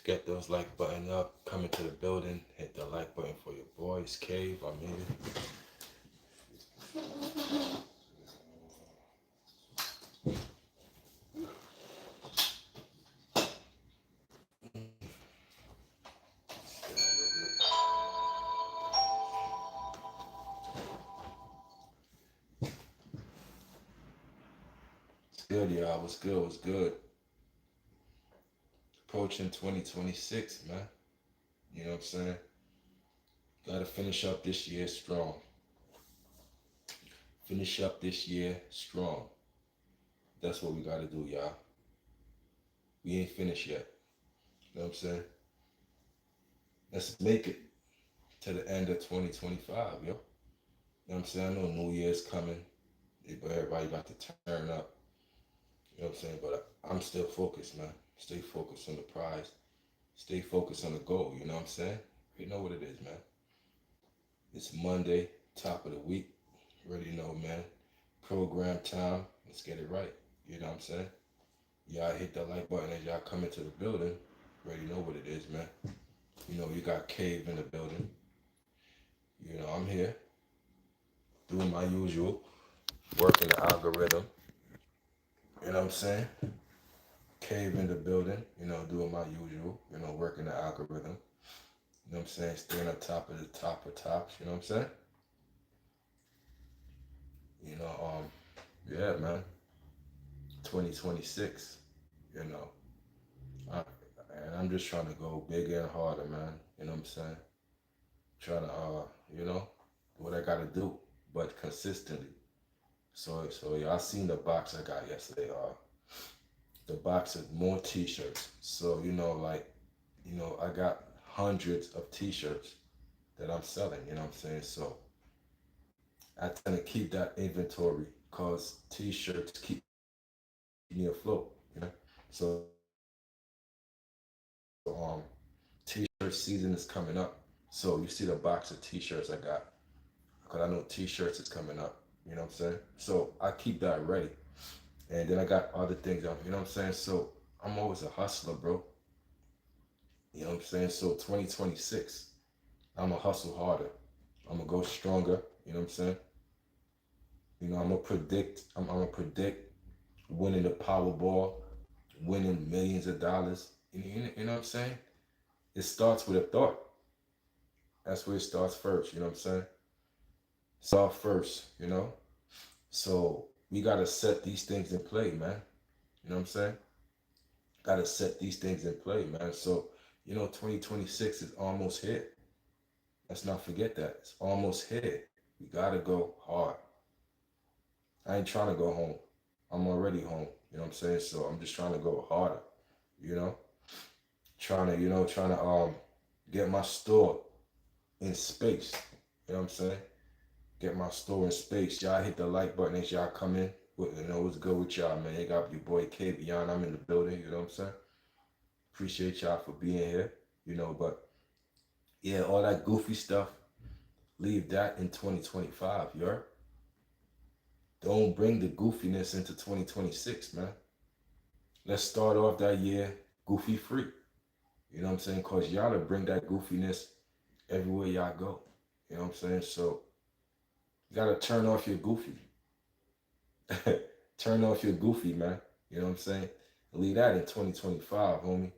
Get those like button up. Come into the building. Hit the like button for your boys. Cave, I'm here. It's good, y'all. What's good? What's good? Approaching 2026, man. You know what I'm saying? Gotta finish up this year strong. Finish up this year strong. That's what we gotta do, y'all. We ain't finished yet. You know what I'm saying? Let's make it to the end of 2025, yo. You know what I'm saying? I know New Year's coming. Everybody about to turn up. You know what I'm saying? But I'm still focused, man. Stay focused on the prize. Stay focused on the goal. You know what I'm saying? You know what it is, man. It's Monday, top of the week. Already know, man. Program time. Let's get it right. You know what I'm saying? Y'all hit that like button as y'all come into the building. Already know what it is, man. You know, you got Cave in the building. You know, I'm here doing my usual, working the algorithm. You know what I'm saying? Cave in the building, you know, doing my usual, you know, working the algorithm. You know what I'm saying? Staying on top of the top of tops, you know what I'm saying? You know, yeah, man. 2026, you know. I, and I'm just trying to go bigger and harder, man. You know what I'm saying? Trying to, you know, do what I gotta do, but consistently. So yeah, I seen the box I got yesterday. The box of more T-shirts. So I got hundreds of T-shirts that I'm selling. You know what I'm saying? So I tend to keep that inventory because T-shirts keep me afloat. You know, so T-shirt season is coming up. So you see the box of T-shirts I got because I know T-shirts is coming up. You know what I'm saying? So I keep that ready. And then I got other things. You know what I'm saying? So I'm always a hustler, bro. You know what I'm saying? So 2026, I'm gonna hustle harder. I'm gonna go stronger. You know what I'm saying? You know, I'm gonna predict winning the Powerball, winning millions of dollars. You know what I'm saying? It starts with a thought. That's where it starts first. You know what I'm saying? Start first. You know. So we gotta set these things in play, man. You know what I'm saying? Gotta set these things in play, man. So 2026 is almost here. Let's not forget that it's almost here. We gotta go hard. I ain't trying to go home. I'm already home. You know what I'm saying? So I'm just trying to go harder. You know, trying to get my store in space. You know what I'm saying? Get my store in space. Y'all hit the like button as y'all come in. What's good with y'all, man? You got your boy K Beyond. I'm in the building. You know what I'm saying? Appreciate y'all for being here. But yeah, all that goofy stuff. Leave that in 2025. You heard? Don't bring the goofiness into 2026, man. Let's start off that year goofy free. You know what I'm saying? Cause y'all to bring that goofiness everywhere y'all go. You know what I'm saying? So you gotta turn off your goofy. Turn off your goofy, man. You know what I'm saying? Leave that in 2025, homie.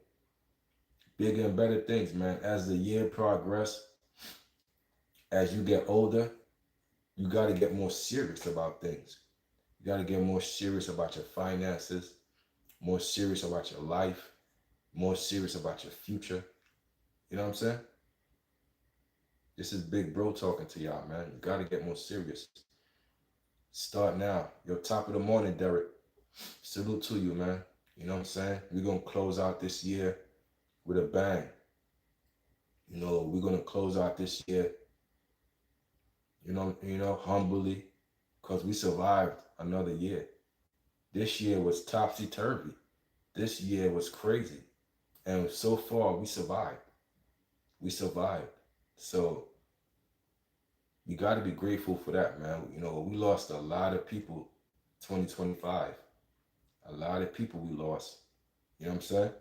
Bigger and better things, man. As the year progress, as you get older, you gotta get more serious about things. You gotta get more serious about your finances, more serious about your life, more serious about your future. You know what I'm saying? This is Big Bro talking to y'all, man. You gotta get more serious. Start now. Yo, top of the morning, Derek. Salute to you, man. You know what I'm saying? We're gonna close out this year with a bang. We're gonna close out this year, humbly, because we survived another year. This year was topsy turvy. This year was crazy. And so far we survived. We survived. So you got to be grateful for that, man. We lost a lot of people 2025. A lot of people we lost. You know what I'm saying?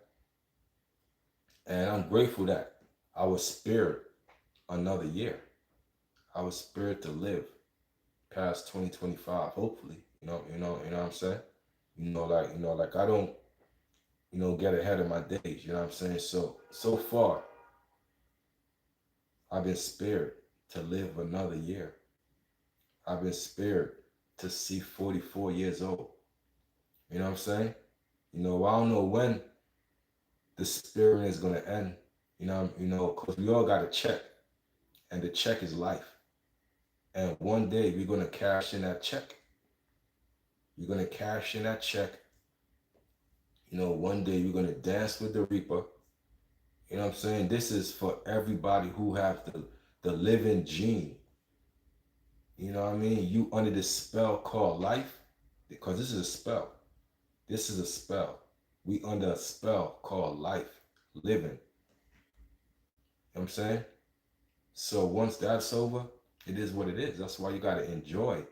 And I'm grateful that I was spared another year. I was spared to live past 2025, hopefully. You know what I'm saying? Like I don't, get ahead of my days, you know what I'm saying? So far, I've been spared to live another year. I've been spared to see 44 years old. You know what I'm saying? I don't know when the spirit is gonna end. Because we all got a check, and the check is life. And one day we're gonna cash in that check. You're gonna cash in that check. One day you're gonna dance with the Reaper. You know what I'm saying? This is for everybody who have the living gene. You know what I mean? You under this spell called life, because this is a spell. This is a spell. We under a spell called life, living. You know what I'm saying? So once that's over, it is what it is. That's why you gotta enjoy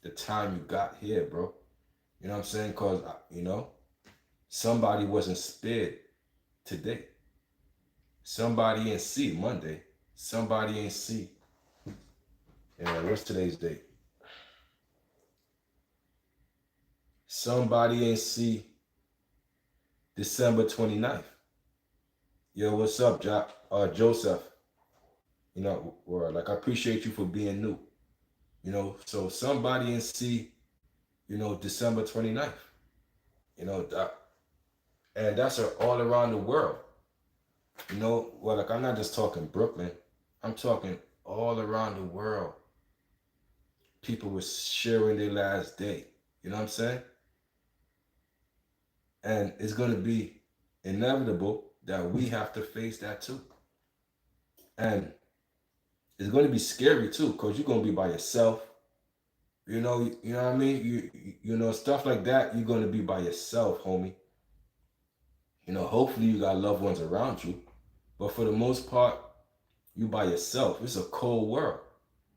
the time you got here, bro. You know what I'm saying? Because, somebody wasn't spared today. Somebody ain't see Monday. Somebody ain't see. What's today's date? Somebody ain't see December 29th. Yo, what's up, Joseph? I appreciate you for being new. So somebody ain't see, December 29th. And that's all around the world. I'm not just talking Brooklyn. I'm talking all around the world. People were sharing their last day. You know what I'm saying? And it's going to be inevitable that we have to face that too. And it's going to be scary too, because you're going to be by yourself. You know what I mean? Stuff like that, you're going to be by yourself, homie. Hopefully you got loved ones around you. But for the most part, you by yourself. It's a cold world.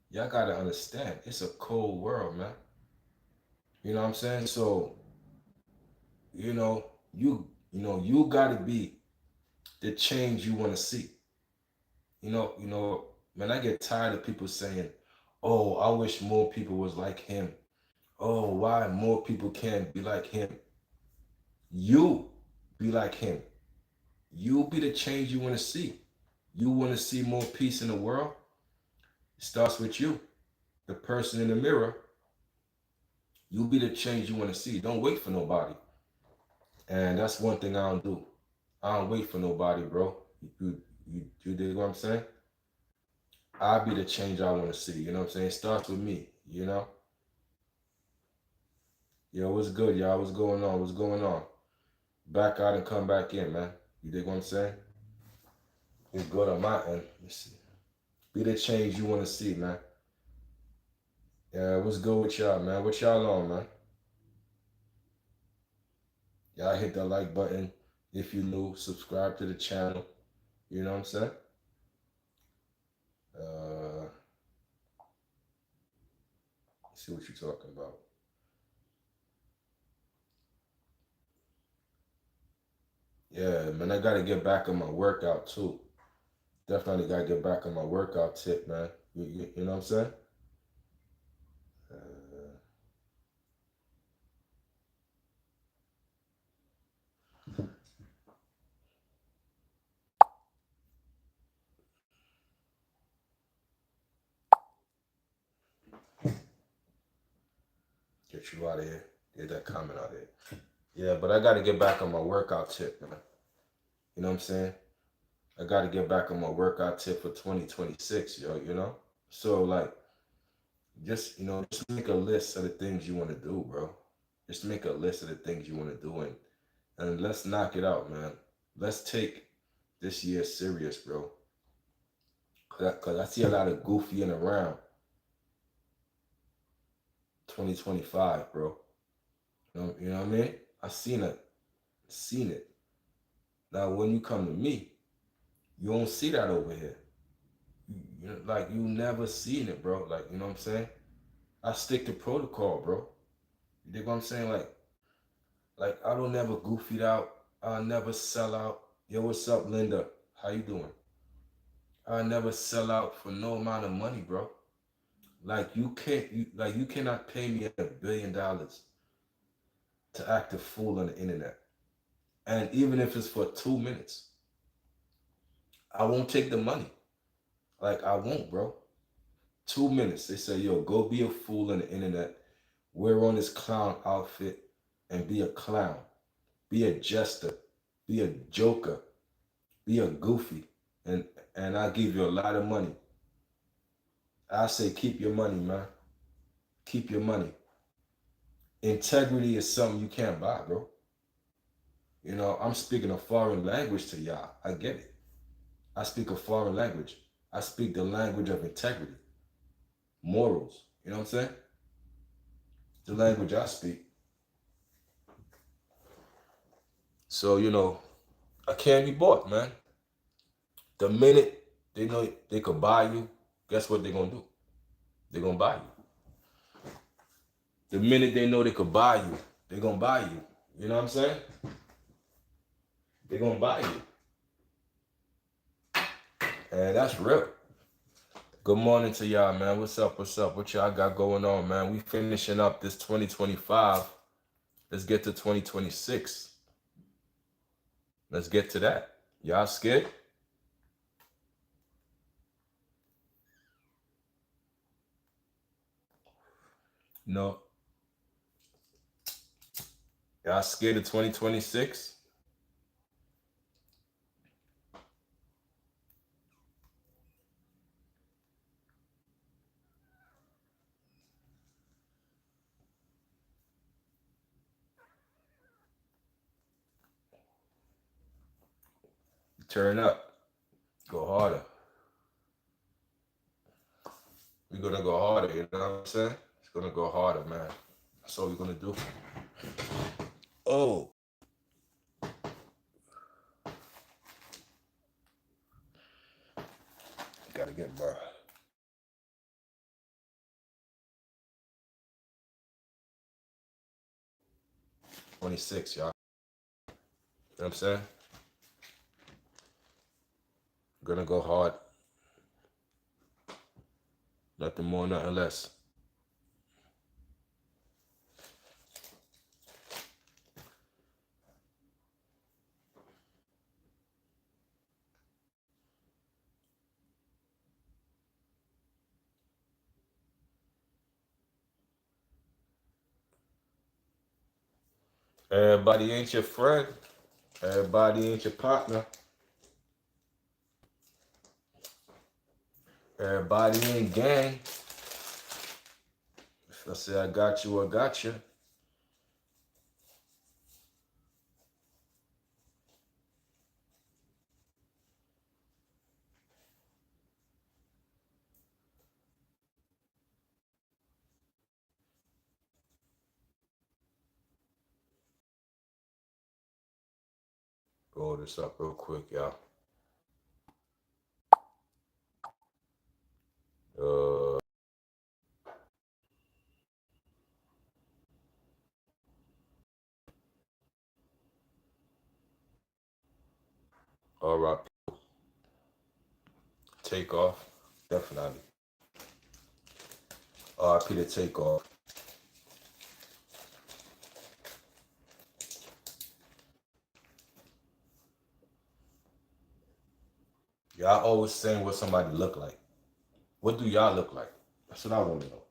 Y'all got to understand. It's a cold world, man. You know what I'm saying? So, you got to be the change you want to see. Man, I get tired of people saying, "Oh, I wish more people was like him." Oh, why more people can't be like him? You be like him. You be the change you want to see. You want to see more peace in the world? It starts with you, the person in the mirror. You be the change you want to see. Don't wait for nobody. And that's one thing I don't do. I don't wait for nobody, bro. You dig what I'm saying? I'll be the change I want to see. You know what I'm saying? It starts with me, Yo, what's good, y'all? What's going on? What's going on? Back out and come back in, man. You dig what I'm saying? It's good on my end. Let's see. Be the change you want to see, man. Yeah, what's good with y'all, man? What y'all on, man? Y'all hit that like button if you new. Subscribe to the channel. You know what I'm saying? Let's see what you're talking about. Yeah, man, I gotta get back on my workout too. Definitely gotta get back on my workout tip, man. You know what I'm saying? Get you out of here. Get that comment out of here. Yeah, but I gotta get back on my workout tip, man. You know what I'm saying? I gotta get back on my workout tip for 2026, yo. So just make a list of the things you want to do, bro. Just make a list of the things you want to do, and let's knock it out, man. Let's take this year serious, bro. Cause I see a lot of goofy and around 2025, bro. You know what I mean? I seen it. Now when you come to me, you don't see that over here. You never seen it, bro. You know what I'm saying? I stick to protocol, bro. You dig what I'm saying? Like I don't never goof it out. I'll never sell out. Yo, what's up, Linda? How you doing? I never sell out for no amount of money, bro. Like you cannot pay me $1 billion to act a fool on the internet. And even if it's for 2 minutes, I won't take the money. Like I won't, bro. 2 minutes. They say, yo, go be a fool on the internet, wear on this clown outfit, and be a clown. Be a jester. Be a joker. Be a goofy. And I give you a lot of money. I say keep your money, man. Keep your money. Integrity is something you can't buy, bro. You know, I'm speaking a foreign language to y'all. I get it. I speak a foreign language. I speak the language of integrity, morals. You know what I'm saying? The language I speak. So, I can't be bought, man. The minute they know they could buy you, guess what they're gonna do? They're gonna buy you. The minute they know they could buy you, they're gonna buy you. You know what I'm saying? They're gonna buy you. And that's real. Good morning to y'all, man. What's up? What's up? What y'all got going on, man? We finishing up this 2025. Let's get to 2026. Let's get to that. Y'all scared? No. Y'all scared of 2026? Turn up. Go harder. We're gonna go harder, you know what I'm saying? It's gonna go harder, man. That's all we're gonna do. Oh, gotta get my 26, y'all. You know what I'm saying? Gonna go hard. Nothing more, nothing less. Everybody ain't your friend. Everybody ain't your partner. Everybody ain't gang. If I say I got you, I got you. Roll this up real quick, y'all. Uh, all right. Take off. Definitely. RP to take off. Y'all always saying what somebody look like. What do y'all look like? That's what I want to know.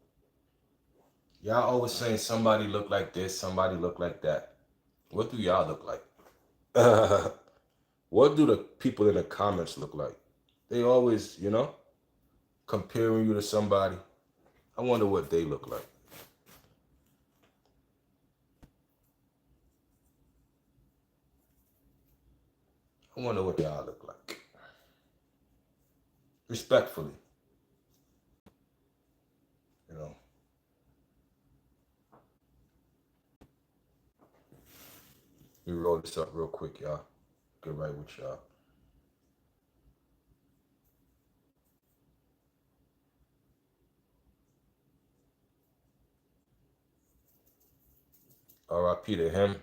Y'all always saying somebody look like this, somebody look like that. What do y'all look like? What do the people in the comments look like? They always, comparing you to somebody. I wonder what they look like. I wonder what y'all look like. Respectfully, you know. Let me roll this up real quick, y'all. Get right with y'all. RIP to him.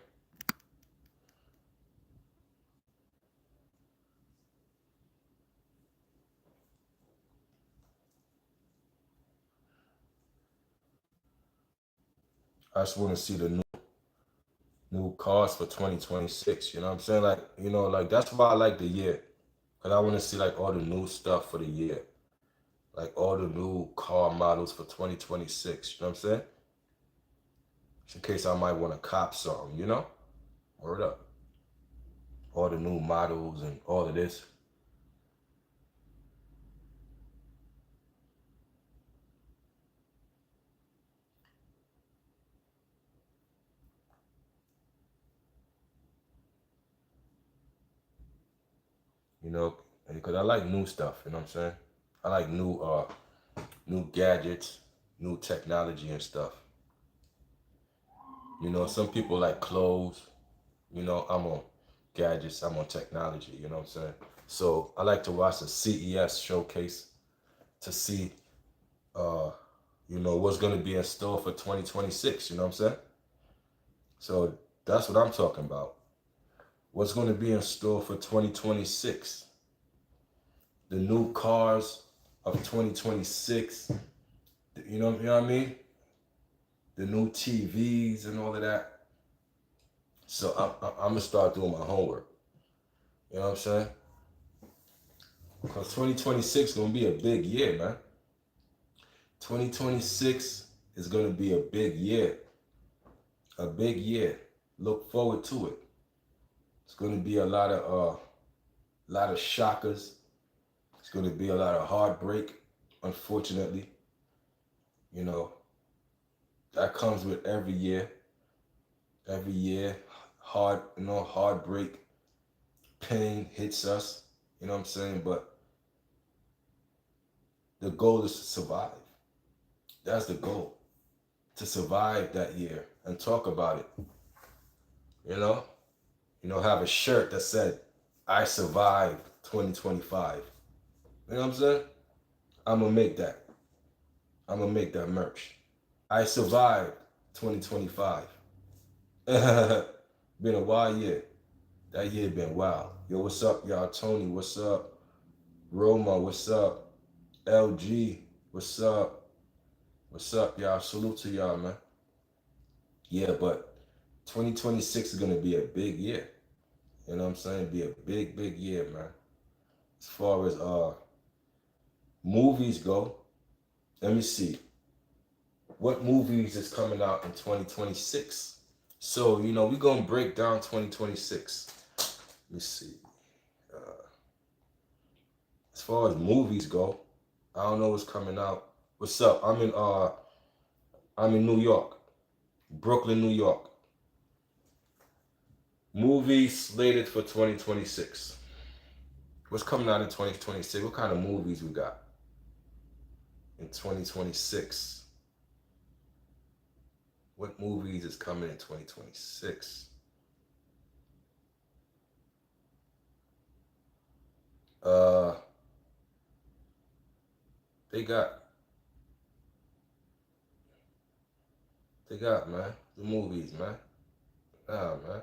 I just want to see the new cars for 2026. You know what I'm saying? Like, like that's why I like the year. Cause I want to see like all the new stuff for the year. Like all the new car models for 2026. You know what I'm saying? Just in case I might want to cop something, Word up. All the new models and all of this. You know, because I like new stuff, you know what I'm saying? I like new gadgets, new technology and stuff. Some people like clothes. I'm on gadgets, I'm on technology, you know what I'm saying? So I like to watch the CES showcase to see what's gonna be in store for 2026, you know what I'm saying? So that's what I'm talking about. What's gonna be in store for 2026? The new cars of 2026, you know what I mean? The new TVs and all of that. So I'm gonna start doing my homework. You know what I'm saying? Because 2026 is gonna be a big year, man. 2026 is gonna be a big year. A big year. Look forward to it. It's gonna be a lot of shockers. It's gonna be a lot of heartbreak, unfortunately. You know, that comes with every year. Every year, heartbreak, pain hits us. You know what I'm saying? But the goal is to survive. That's the goal. To survive that year and talk about it. You know? Have a shirt that said, I survived 2025. You know what I'm saying? I'm gonna make that. I'm gonna make that merch. I survived 2025. Been a wild year. That year been wild. Yo, what's up, y'all? Tony, what's up? Roma, what's up? LG, what's up? What's up, y'all? Salute to y'all, man. Yeah, but 2026 is gonna be a big year. You know what I'm saying? Be a big, big year, man. As far as movies go, let me see. What movies is coming out in 2026? So, we're gonna break down 2026. Let me see. As far as movies go, I don't know what's coming out. What's up? I'm in New York. Brooklyn, New York. Movies slated for 2026. What's coming out in 2026? What kind of movies we got in 2026? What movies is coming in 2026? Uh, they got, man, the movies, man. Nah, man.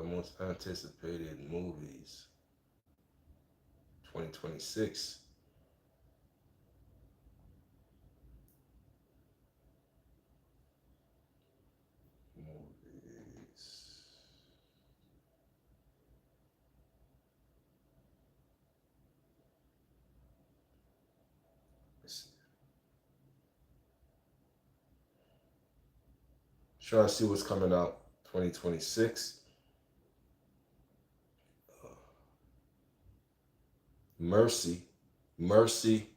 Most anticipated movies, 2026. Movies. Let's see. Trying to see what's coming out 2026. Mercy, Mercy,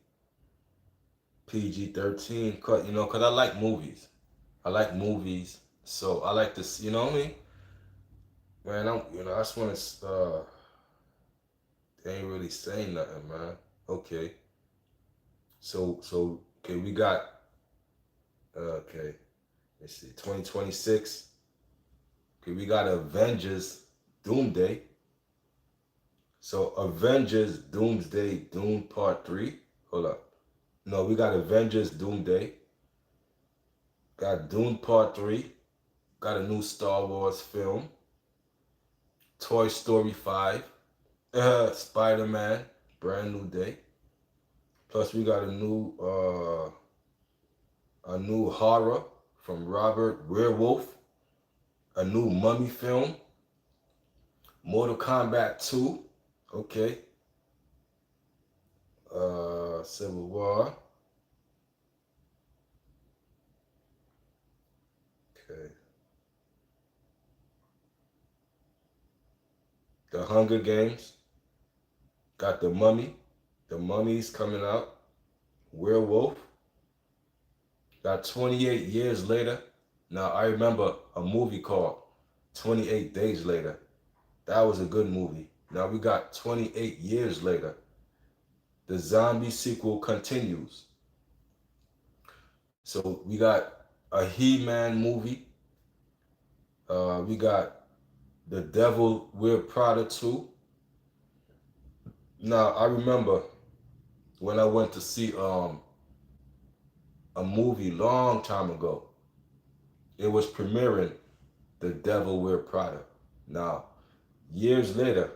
PG-13. Cause I like movies. I like movies, so I like to, you know what I mean? Man, I just want to. They ain't really saying nothing, man. Okay, okay, we got. Okay, let's see, 2026. Okay, we got Avengers, Doomsday. So Avengers, Doomsday, Doom Part 3. Hold up. No, we got Avengers, Doomsday. Got Doom Part 3. Got a new Star Wars film. Toy Story 5. Spider-Man, Brand New Day. Plus we got a new horror from Robert Werewolf, a new Mummy film, Mortal Kombat 2, okay, Civil War, okay, The Hunger Games, got The Mummy's coming out, Werewolf, got 28 Years Later. Now, I remember a movie called 28 Days Later. That was a good movie. Now we got 28 Years Later. The zombie sequel continues. So we got a He-Man movie. We got The Devil Wear Prada 2. Now I remember when I went to see a movie long time ago. It was premiering The Devil Wear Prada. Now, years later,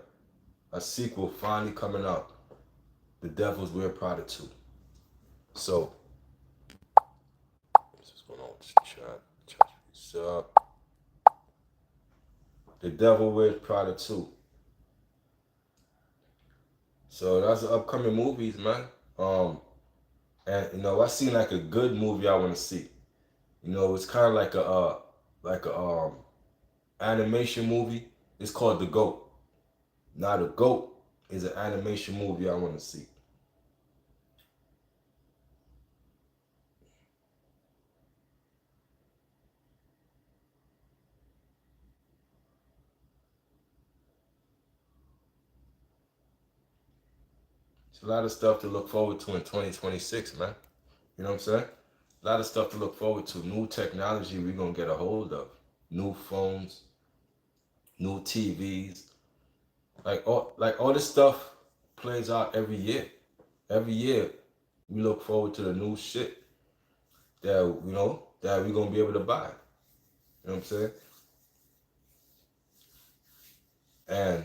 a sequel finally coming out, The Devil's Wear Prada 2. So, what's going on with this chat? So, The Devil Wears Prada 2. So that's the upcoming movies, man. And I seen like a good movie I want to see. It's kind of like a animation movie. It's called The Goat. Now The Goat is an animation movie I want to see. It's a lot of stuff to look forward to in 2026, man. You know what I'm saying? A lot of stuff to look forward to. New technology we're gonna get a hold of. New phones, new TVs. Like all this stuff plays out every year. Every year we look forward to the new shit that we're gonna be able to buy. You know what I'm saying? And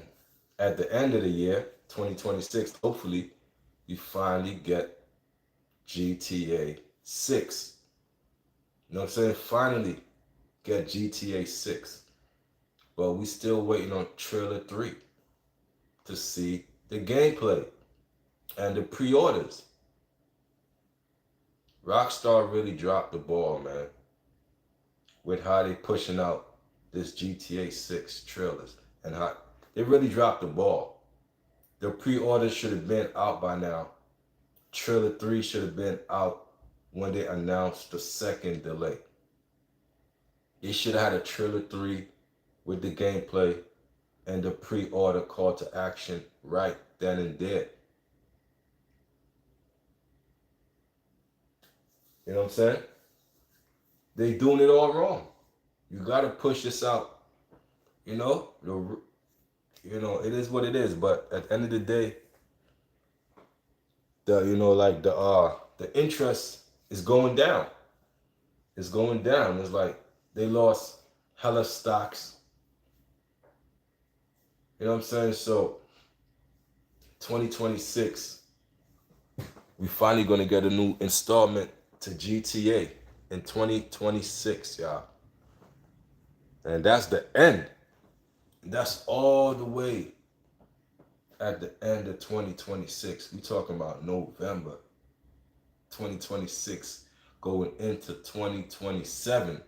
at the end of the year, 2026, hopefully, we finally get GTA 6. You know what I'm saying? Finally get GTA 6. But we still waiting on trailer 3 to see the gameplay and the pre-orders. Rockstar really dropped the ball, man, with how they pushing out this GTA 6 trailers and how they really dropped the ball. The pre-orders should have been out by now. Trailer 3 should have been out when they announced the second delay. It should have had a trailer 3 with the gameplay and the pre-order call to action right then and there. You know what I'm saying? They doing it all wrong. You gotta push this out. It is what it is. But at the end of the day, the interest is going down. It's going down. It's like they lost hella stocks. You know what I'm saying? So 2026, we finally gonna get a new installment to GTA in 2026, y'all. And that's the end. That's all the way at the end of 2026. We talking about November 2026 going into 2027.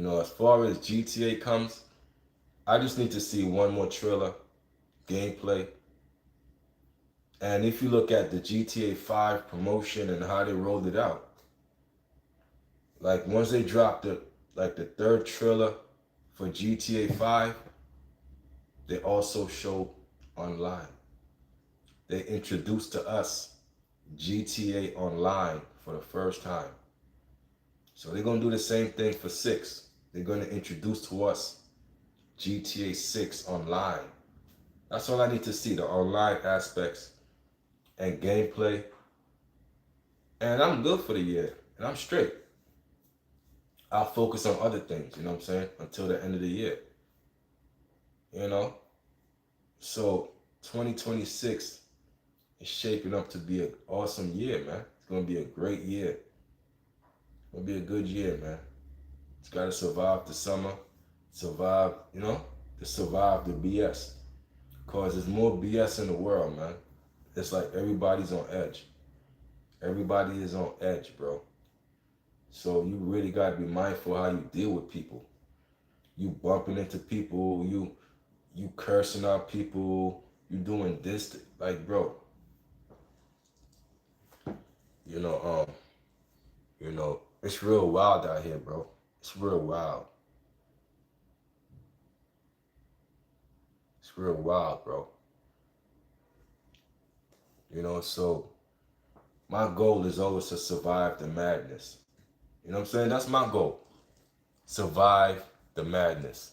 As far as GTA comes, I just need to see one more trailer, gameplay. And if you look at the GTA 5 promotion and how they rolled it out, like once they dropped the third trailer for GTA 5, they also showed online. They introduced to us GTA Online for the first time. So they're gonna do the same thing for 6. They're gonna introduce to us GTA 6 Online. That's all I need to see, the online aspects and gameplay. And I'm good for the year. And I'm straight. I'll focus on other things, you know what I'm saying? Until the end of the year. So 2026 It's shaping up to be an awesome year, man. It's gonna be a great year. It's gonna be a good year, man. It's gotta survive the summer, survive, to survive the BS. Cause there's more BS in the world, man. It's like everybody's on edge. Everybody is on edge, bro. So you really gotta be mindful how you deal with people. You bumping into people, you cursing out people, you doing this, like, bro. You know, it's real wild out here, bro. It's real wild. It's real wild, bro. So my goal is always to survive the madness. You know what I'm saying? That's my goal. Survive the madness.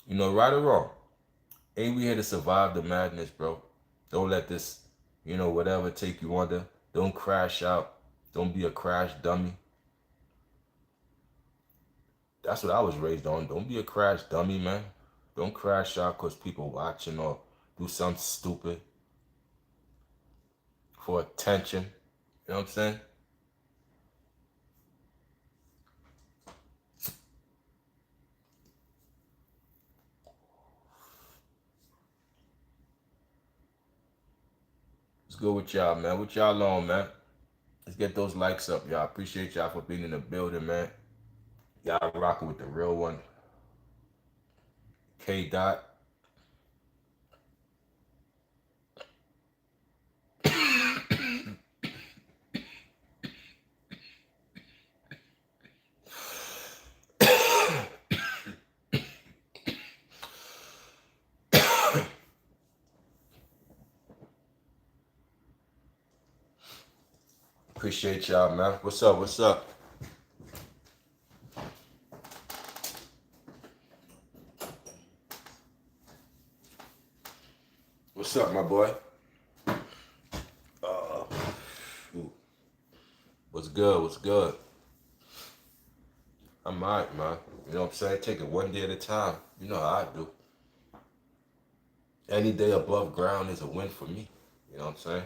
Right or wrong. Ain't we here to survive the madness, bro? Don't let this, whatever take you under. Don't crash out. Don't be a crash dummy. That's what I was raised on. Don't be a crash dummy, man. Don't crash out because people watching or do something stupid for attention. You know what I'm saying? Let's go with y'all, man. What y'all on, man? Let's get those likes up, y'all. Appreciate y'all for being in the building, man. Y'all rocking with the real one. K Dot. Appreciate y'all, man. What's up? What's up? What's up, my boy? Uh, what's good? What's good? I'm alright, man. You know what I'm saying? Take it one day at a time. You know how I do. Any day above ground is a win for me. You know what I'm saying?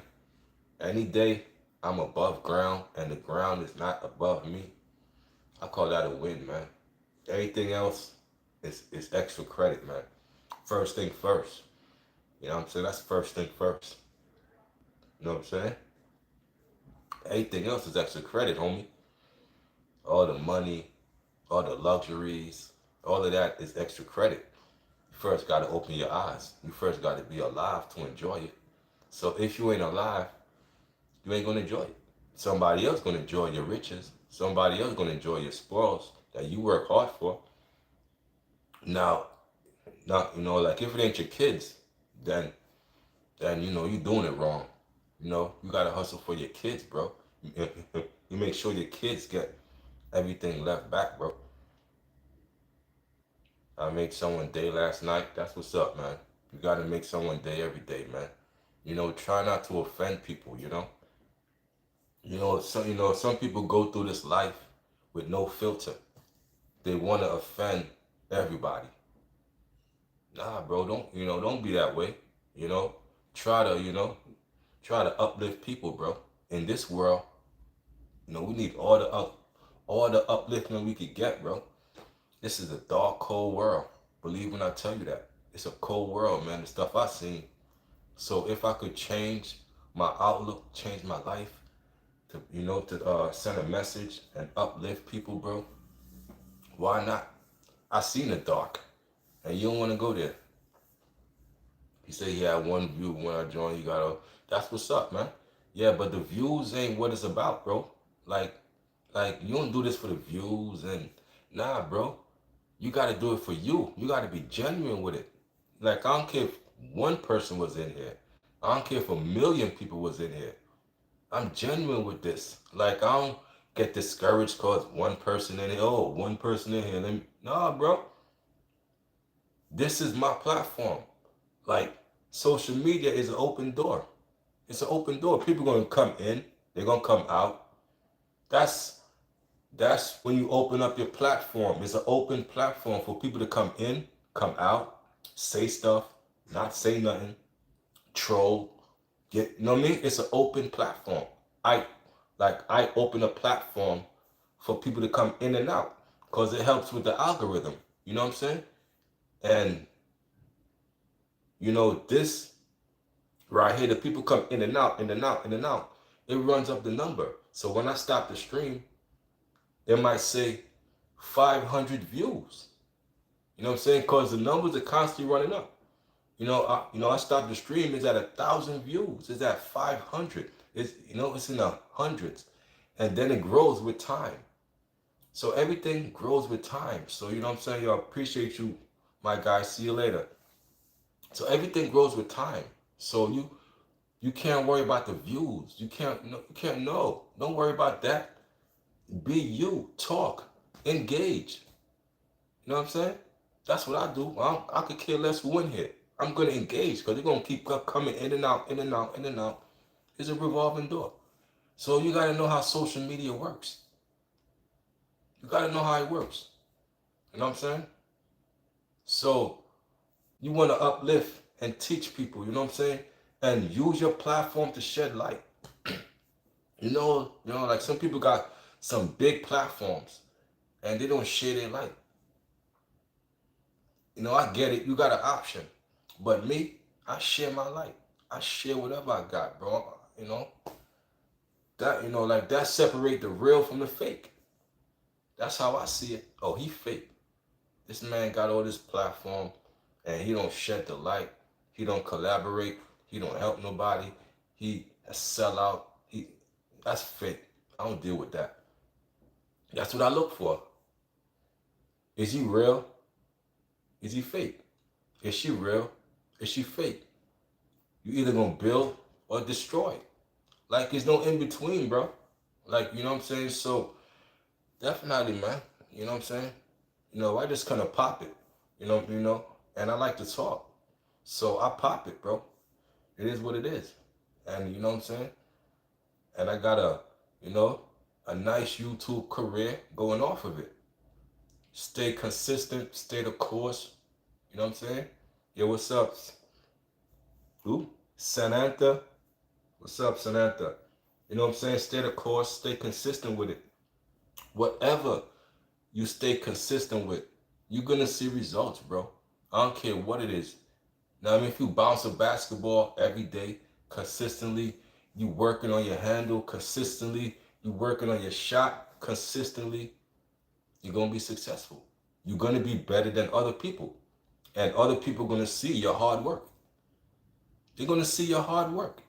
Any day I'm above ground and the ground is not above me, I call that a win, man. Everything else is extra credit, man. First thing first. You know what I'm saying? That's first thing first. You know what I'm saying? Everything else is extra credit, homie. All the money, all the luxuries, all of that is extra credit. You first got to open your eyes. You first got to be alive to enjoy it. So if you ain't alive, you ain't gonna enjoy it. Somebody else gonna enjoy your riches. Somebody else gonna enjoy your spoils that you work hard for. Now, like if it ain't your kids, then you doing it wrong. You gotta hustle for your kids, bro. You make sure your kids get everything left back, bro. I made someone day last night. That's what's up, man. You gotta make someone day every day, man. Try not to offend people, some people go through this life with no filter. They want to offend everybody. Nah, bro, don't be that way. You know, try to, try to uplift people, bro. In this world, we need all the upliftment we could get, bro. This is a dark, cold world. Believe when I tell you that. It's a cold world, man. The stuff I seen. So if I could change my outlook, change my life, to send a message and uplift people, bro, why not? I seen the dark, and you don't want to go there. He said he had one view when I joined. You gotta. That's what's up, man. Yeah, but the views ain't what it's about, bro. Like, you don't do this for the views and nah, bro. You gotta do it for you. You gotta be genuine with it. Like, I don't care if one person was in here. I don't care if 1,000,000 people was in here. I'm genuine with this. Like, I don't get discouraged cause one person in here. Oh, one person in here. Nah, bro. This is my platform. Like, social media is an open door. It's an open door. People gonna come in. They're gonna come out. That's when you open up your platform. It's an open platform for people to come in come out, say stuff, not say nothing, troll, get, you know what I mean? It's an open platform. I I open a platform for people to come in and out because it helps with the algorithm. You know what I'm saying? And this right here, the people come in and out, in and out, in and out. It runs up the number. So when I stop the stream, it might say 500 views. You know what I'm saying? Because the numbers are constantly running up. I stopped the stream. It's at 1,000 views. It's at 500. It's in the hundreds, and then it grows with time. So everything grows with time. So you know what I'm saying? Yo, I appreciate you, my guy. See you later. So everything grows with time. So you can't worry about the views. You can't know. Don't worry about that. Be you. Talk. Engage. You know what I'm saying? That's what I do. I could care less who in here. I'm gonna engage because they're gonna keep coming in and out, in and out, in and out. It's a revolving door. So you gotta know how social media works. You gotta know how it works. You know what I'm saying? So you wanna uplift and teach people, you know what I'm saying? And use your platform to shed light. Like some people got some big platforms and they don't share their light. I get it. You got an option. But me, I share my light. I share whatever I got, bro. Like that separate the real from the fake. That's how I see it. Oh, he fake. This man got all this platform and he don't shed the light. He don't collaborate. He don't help nobody. He a sellout. That's fake. I don't deal with that. That's what I look for. Is he real? Is he fake? Is she real? Is she fake? You either gonna build or destroy. Like there's no in between, bro. Like, you know what I'm saying? So definitely, man. You know what I'm saying? I just kind of pop it. And I like to talk. So I pop it, bro. It is what it is. And you know what I'm saying? And I got a nice YouTube career going off of it. Stay consistent, stay the course. You know what I'm saying? Yo, what's up? Who? Sananta? What's up, Sananta? You know what I'm saying? Stay the course, stay consistent with it. Whatever you stay consistent with, you're gonna see results, bro. I don't care what it is. Now, if you bounce a basketball every day, consistently, you working on your handle consistently, you working on your shot consistently, you're gonna be successful. You're gonna be better than other people. And other people are gonna see your hard work. They're gonna see your hard work.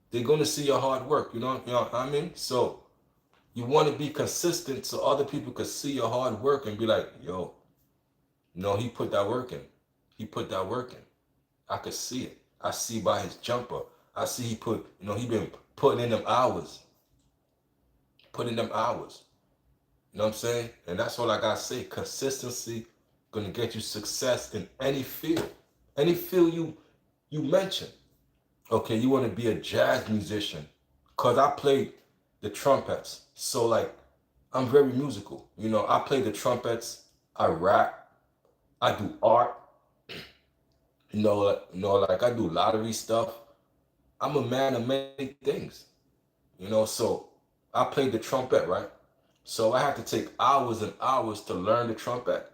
They're gonna see your hard work. You know what I mean? So you want to be consistent so other people could see your hard work and be like, yo, he put that work in. He put that work in. I could see it. I see by his jumper. I see he been putting in them hours. Putting them hours. You know what I'm saying? And that's all I gotta say. Consistency gonna get you success in any field. Any field you mention. Okay, you want to be a jazz musician. Cause I played the trumpets. So like I'm very musical. I play the trumpets, I rap, I do art, like I do lottery stuff. I'm a man of many things. So I played the trumpet, right? So I had to take hours and hours to learn the trumpet.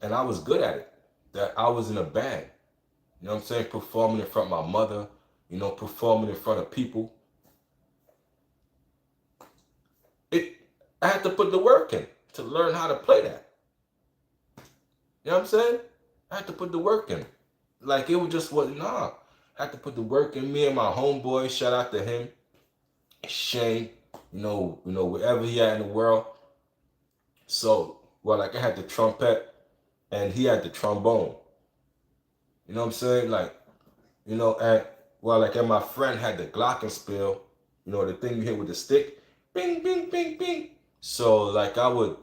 And I was good at it. That I was in a band. You know what I'm saying? Performing in front of my mother, performing in front of people. I had to put the work in to learn how to play that. You know what I'm saying? I had to put the work in. Like it was just I had to put the work in. Me and my homeboy, shout out to him, Shane, wherever he at in the world. So, like I had the trumpet and he had the trombone. You know what I'm saying? Like, and my friend had the glockenspiel, the thing you hit with the stick, bing, bing, bing, bing. So like I would,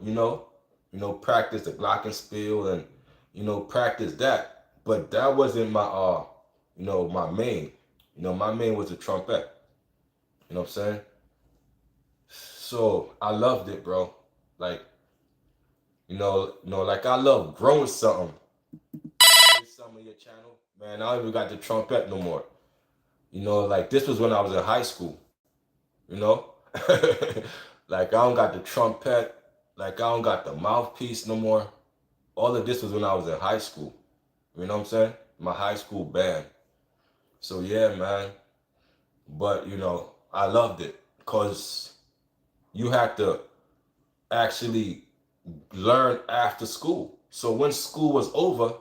practice the glockenspiel and, practice that. But that wasn't my, my main. My main was the trumpet. You know what I'm saying? So I loved it, bro. Like, like I love growing something. of your channel, man, I don't even got the trumpet no more. Like this was when I was in high school, you know? Like I don't got the trumpet, like I don't got the mouthpiece no more. All of this was when I was in high school. You know what I'm saying? My high school band. So yeah, man. But I loved it because you had to actually learn after school. So when school was over,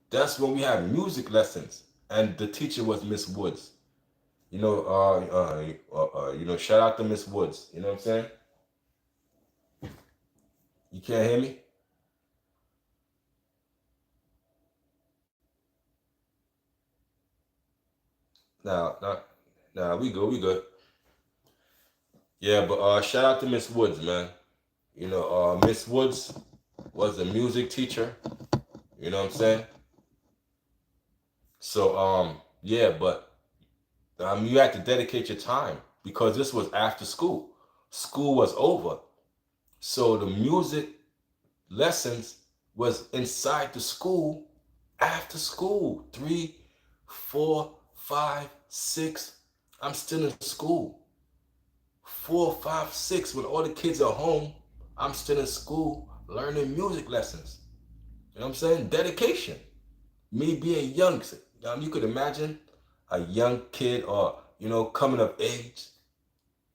that's when we had music lessons, and the teacher was Miss Woods. Shout out to Miss Woods. You know what I'm saying? You can't hear me? Now, now we good, we good. Yeah, but shout out to Miss Woods, man. Miss Woods was a music teacher. You know what I'm saying? So yeah, but you had to dedicate your time because this was after school. School was over. So the music lessons was inside the school after school. 3, 4, 5, 6. I'm still in school. 4, 5, 6. When all the kids are home, I'm still in school learning music lessons. You know what I'm saying? Dedication. Me being young. You could imagine a young kid or, coming of age,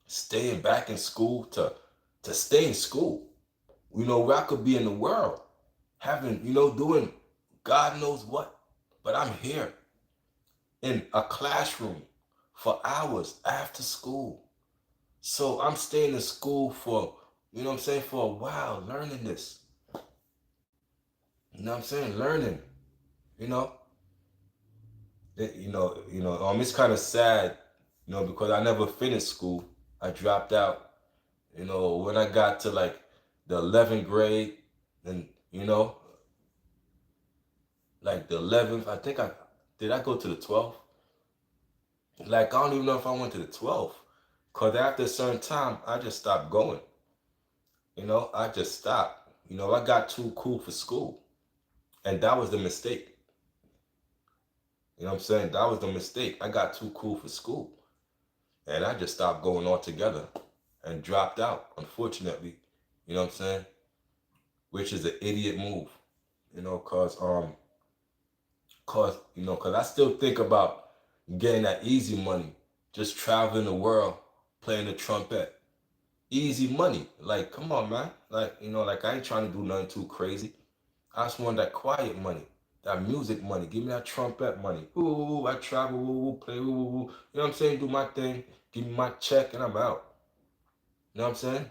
staying back in school to stay in school. Where I could be in the world, having, doing God knows what. But I'm here in a classroom for hours after school. So I'm staying in school for, for a while, learning this. You know what I'm saying? Learning, you know. It's kind of sad, because I never finished school. I dropped out, when I got to like the 11th grade, and like the 11th, I think I go to the 12th? Like I don't even know if I went to the 12th, cause after a certain time, I just stopped going. I just stopped. I got too cool for school, and that was the mistake. You know what I'm saying? That was the mistake. I got too cool for school, and I just stopped going altogether and dropped out, unfortunately. You know what I'm saying? Which is an idiot move, cause I still think about getting that easy money, just traveling the world, playing the trumpet. Easy money. Like, come on, man. Like, like I ain't trying to do nothing too crazy. I just want that quiet money, that music money. Give me that trumpet money. Ooh, I travel, play, You know what I'm saying? Do my thing. Give me my check, and I'm out. You know what I'm saying?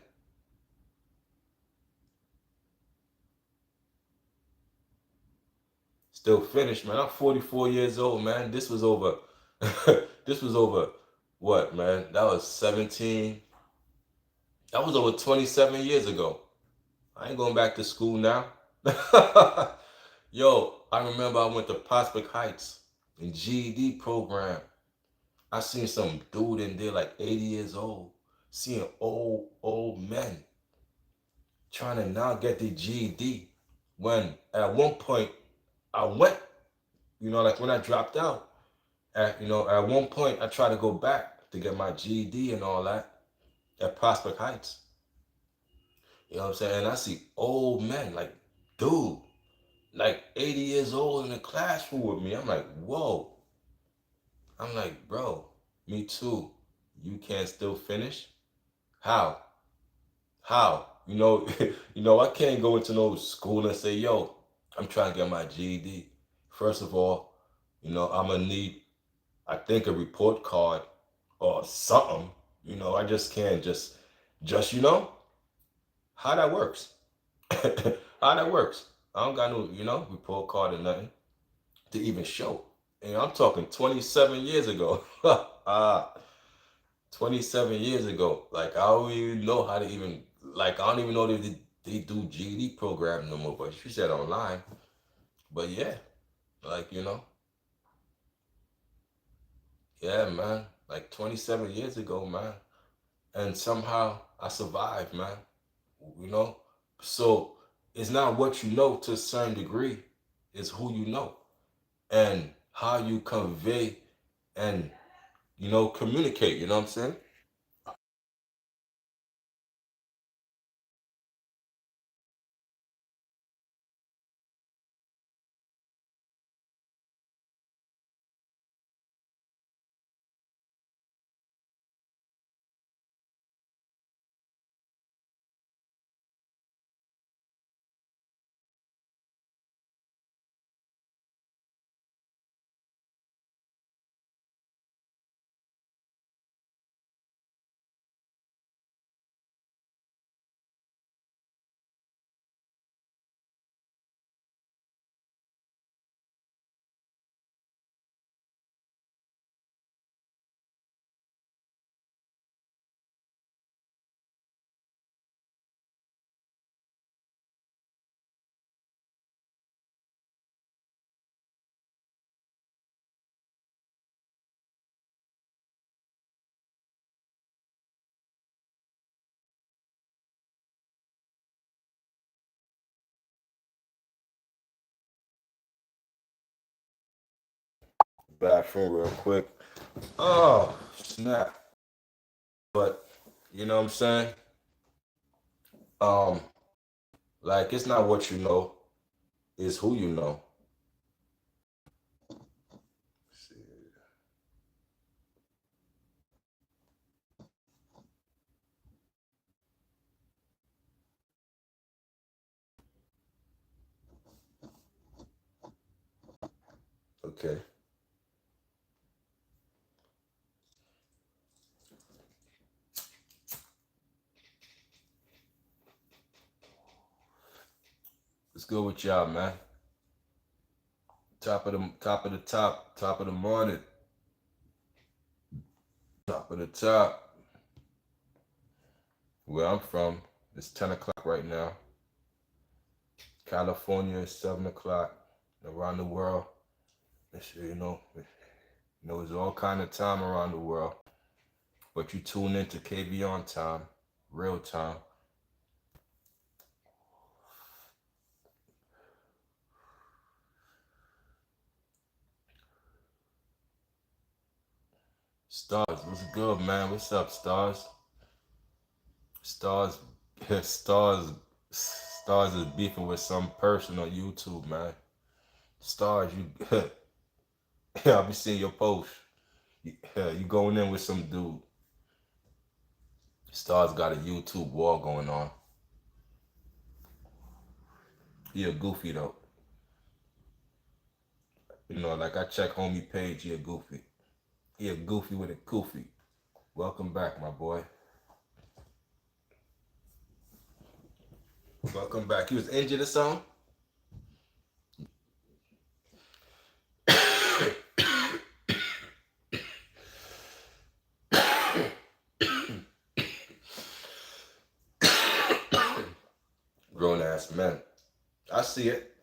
Still finished, man. I'm 44 years old, man. This was over. This was over. What, man? That was 17. That was over 27 years ago. I ain't going back to school now. Yo, I remember I went to Prospect Heights in GED program. I seen some dude in there like 80 years old, seeing old men trying to now get the GED. When at one point I went, like when I dropped out, at one point I tried to go back to get my GED and all that at Prospect Heights. You know what I'm saying? And I see old men, like, dude, like 80 years old in the classroom with me. I'm like, whoa. I'm like, bro, me too. You can't still finish? How? How? I can't go into no school and say, yo, I'm trying to get my GED. First of all, I'm gonna need, I think, a report card or something. I just can't just how that works. How that works. I don't got no, report card or nothing to even show. And I'm talking 27 years ago. 27 years ago. Like, I don't even know how to even, like, I don't even know that they do GED program no more, but she said online. But yeah, like, yeah, man, like 27 years ago, man. And somehow I survived, man, you know? So it's not what you know to a certain degree, it's who you know. and how you convey and communicate. You know what I'm saying? Bathroom real quick. Oh, snap. But you know what I'm saying? Um, like it's not what you know, it's who you know. Okay. Let's go with y'all, man. Top of the morning. Top of the top. Where I'm from, it's 10 o'clock right now. California is 7 o'clock. Around the world, there's all kind of time around the world. But you tune into KV on time, real time. Stars, what's good, man? What's up, Stars? Stars, Stars is beefing with some person on YouTube, man. Stars, you, I'll be seeing your post. You going in with some dude. Stars got a YouTube war going on. He a goofy though. Like I check homie page, he a goofy. He a goofy with a goofy. Welcome back, my boy. Welcome back. You was injured or something? Grown ass man. I see it.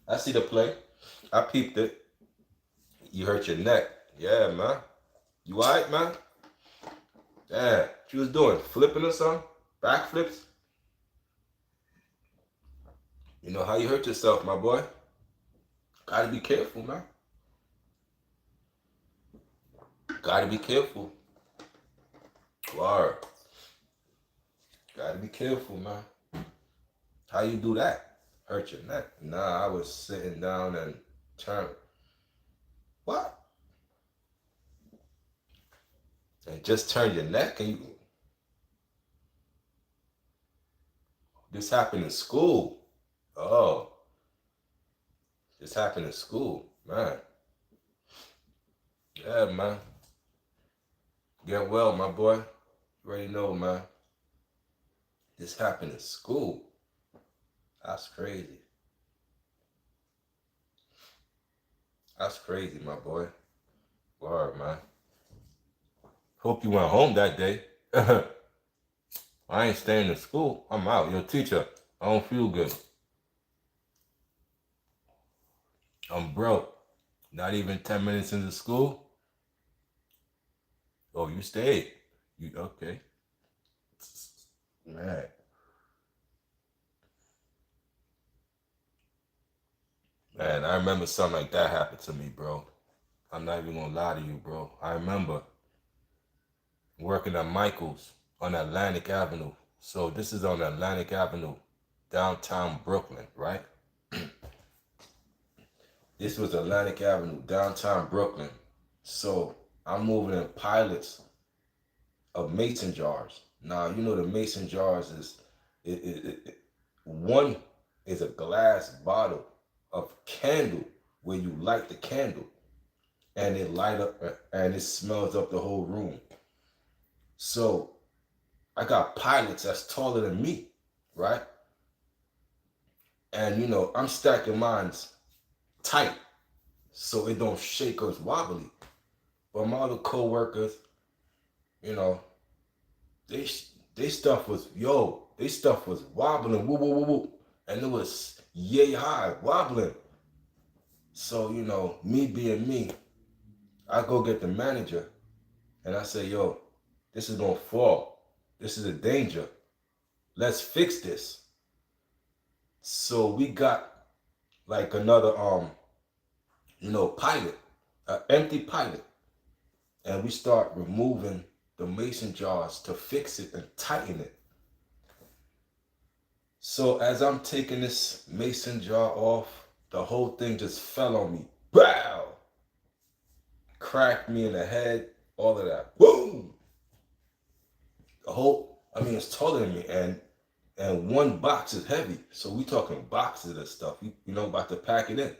I see the play. I peeped it. You hurt your neck. Yeah, man. You alright, man? Yeah. What you was doing? Flipping or something? Backflips? You know how you hurt yourself, my boy? Gotta be careful, man. Gotta be careful. Word. Gotta be careful, man. How you do that? Hurt your neck? Nah, I was sitting down and turned. What? And just turn your neck and you. This happened in school. Oh, this happened in school, man. Yeah, man. Get well, my boy. You already know, man. This happened in school. That's crazy. That's crazy, my boy. Word, man. Hope you went home that day. I ain't staying in school. I'm out. Your teacher. I don't feel good. I'm broke. Not even 10 minutes into school. Oh, you stayed. You okay? Man. And I remember something like that happened to me, bro. I'm not even gonna lie to you, bro. I remember working at Michael's on Atlantic Avenue. So this is on Atlantic Avenue, downtown Brooklyn, right? This was Atlantic Avenue, downtown Brooklyn. So I'm moving in pilots of mason jars. Now you know the mason jars is one is a glass bottle of candle where you light the candle and it light up and it smells up the whole room. So I got pilots that's taller than me, right? And I'm stacking mines tight so it don't shake or it's wobbly. But my other co-workers, you know, they they stuff was they stuff was wobbling, woo woo woo woo, and it was yay high wobbling. So me being me, I go get the manager, and I say, this is gonna fall. This is a danger. Let's fix this. So we got like another pilot, an empty pilot, and we start removing the mason jars to fix it and tighten it. So as I'm taking this mason jar off, the whole thing just fell on me. Bow! Cracked me in the head, all of that. Boom! It's taller than me, and one box is heavy. So we talking boxes of stuff. About to pack it in.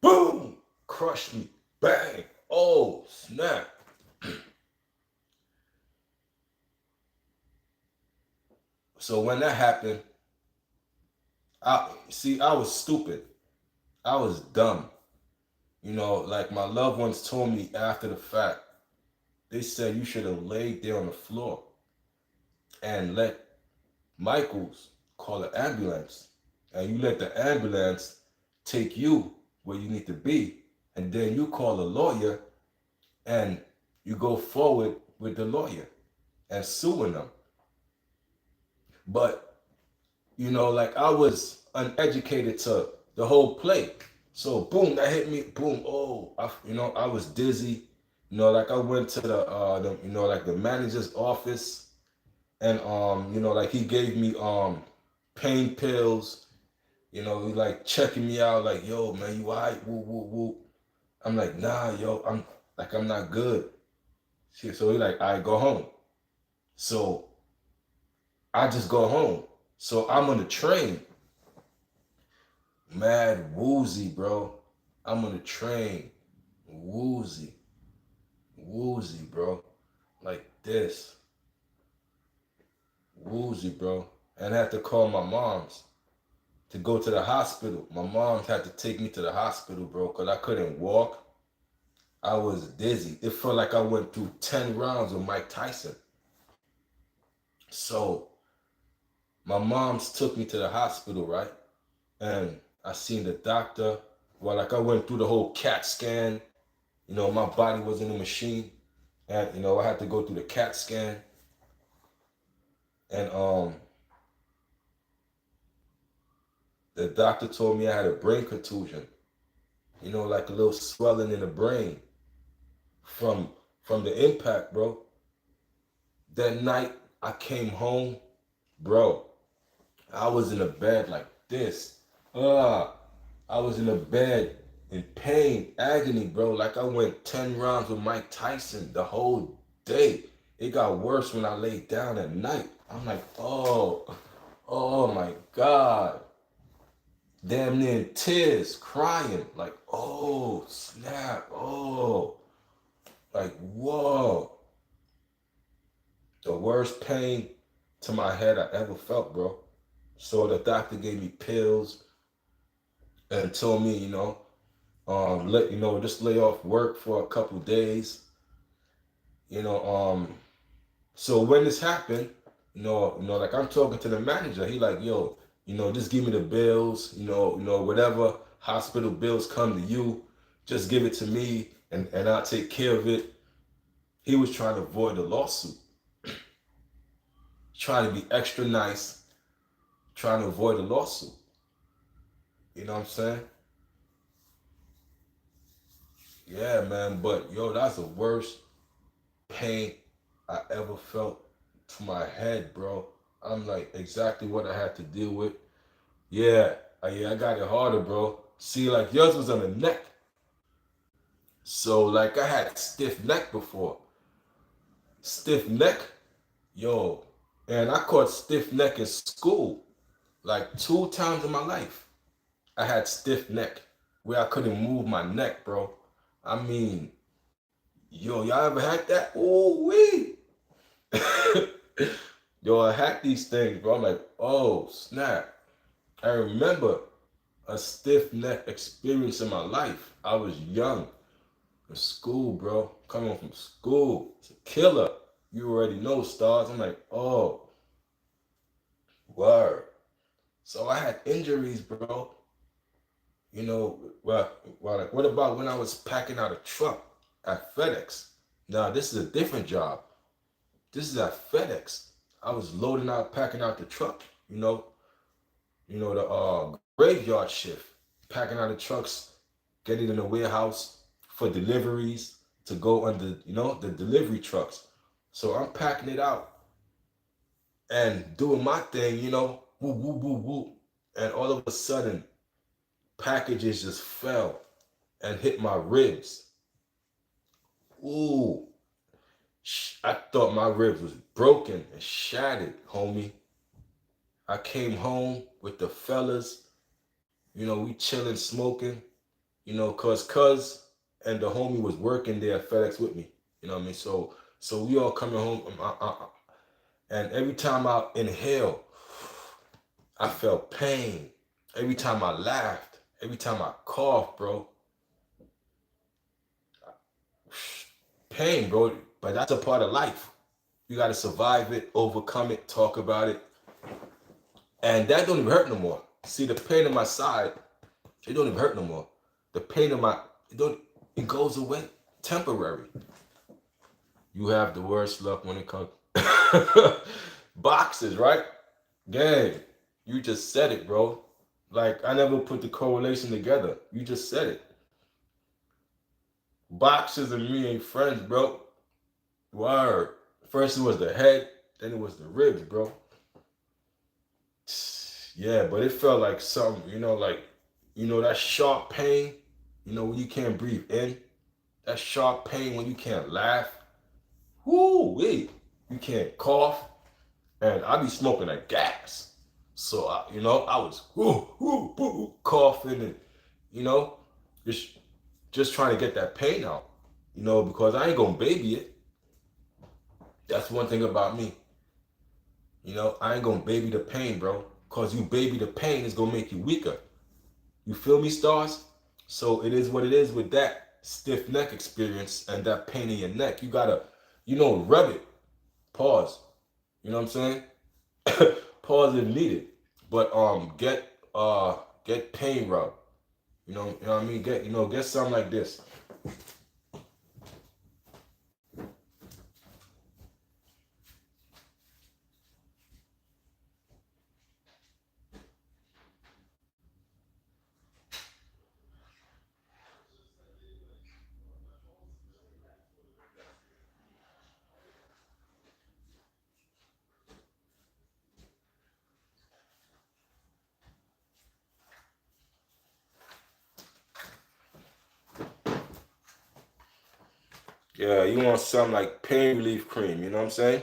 Boom! Crushed me. Bang! Oh, snap. So when that happened, I was stupid. I was dumb. Like my loved ones told me after the fact, they said you should have laid there on the floor and let Michael's call an ambulance. And you let the ambulance take you where you need to be. And then you call a lawyer and you go forward with the lawyer and suing them. But, like I was uneducated to the whole play. So boom, that hit me. Boom. Oh, I was dizzy. Like I went to the manager's office, and like he gave me pain pills. He like checking me out, like, yo, man, you alright? Woo, woo, woo. I'm like, nah, yo, I'm not good. So he like, I go home. So I just go home. So I'm on the train. Mad woozy, bro. I'm on the train. Woozy, bro. Like this. Woozy, bro. And I had to call my moms to go to the hospital. My mom had to take me to the hospital, bro, because I couldn't walk. I was dizzy. It felt like I went through 10 rounds with Mike Tyson. So my moms took me to the hospital, right? And I seen the doctor. Well, like I went through the whole CAT scan. My body was in a machine. And, I had to go through the CAT scan. And the doctor told me I had a brain contusion. Like a little swelling in the brain from the impact, bro. That night I came home, bro. I was in a bed like this. I was in a bed in pain, agony, bro. Like I went 10 rounds with Mike Tyson the whole day. It got worse when I laid down at night. I'm like, oh my God. Damn near in tears, crying. Like, oh, snap. Oh, like, whoa. The worst pain to my head I ever felt, bro. So the doctor gave me pills and told me, just lay off work for a couple days. So when this happened, like I'm talking to the manager, he like, yo, just give me the bills, whatever hospital bills come to you, just give it to me and I'll take care of it. He was trying to avoid the lawsuit. Trying to be extra nice, trying to avoid a lawsuit. You know what I'm saying? Yeah, man. But yo, that's the worst pain I ever felt to my head, bro. I'm like exactly what I had to deal with. Yeah, yeah, I got it harder, bro. See, like yours was on the neck. So like I had stiff neck before. Stiff neck, yo. And I caught stiff neck in school like 2 times in my life. I had stiff neck where I couldn't move my neck, bro. I mean, yo, y'all ever had that? Ooh wee. Yo, I had these things, bro. I'm like, oh snap. I remember a stiff neck experience in my life. I was young in school, bro. Coming from school. It's a killer. You already know, stars. I'm like, oh, word. So I had injuries, bro. You know, like, what about when I was packing out a truck at FedEx? Now, this is a different job. This is at FedEx. I was loading out, packing out the truck, the graveyard shift, packing out the trucks, getting in the warehouse for deliveries to go under, the delivery trucks. So I'm packing it out and doing my thing, whoop, whoop, whoop, whoop. And all of a sudden, packages just fell and hit my ribs. Ooh, I thought my ribs was broken and shattered, homie. I came home with the fellas, we chilling, smoking, cuz and the homie was working there at FedEx with me. You know what I mean? So we all coming home, and every time I inhale, I felt pain. Every time I laughed, every time I coughed, bro, pain, bro. But that's a part of life. You got to survive it, overcome it, talk about it, and that don't even hurt no more. See, the pain in my side, it don't even hurt no more. The pain in my, it goes away, temporary. You have the worst luck when it comes boxes, right? Gang, you just said it, bro. Like I never put the correlation together. You just said it. Boxes and me ain't friends, bro. Word. First it was the head, then it was the ribs, bro. Yeah, but it felt like something, that sharp pain, when you can't breathe in. That sharp pain when you can't laugh. Whoo, wait. You can't cough. And I be smoking a gas. So, I was coughing and, you know, just, just trying to get that pain out, because I ain't gonna baby it. That's one thing about me. I ain't gonna baby the pain, bro. Because you baby the pain is gonna make you weaker. You feel me, stars? So it is what it is with that stiff neck experience and that pain in your neck. You gotta, rub it. Pause. You know what I'm saying? Pause if needed. But get pain rub. You know what I mean? Get something like this. Yeah, you want something like pain relief cream, you know what I'm saying?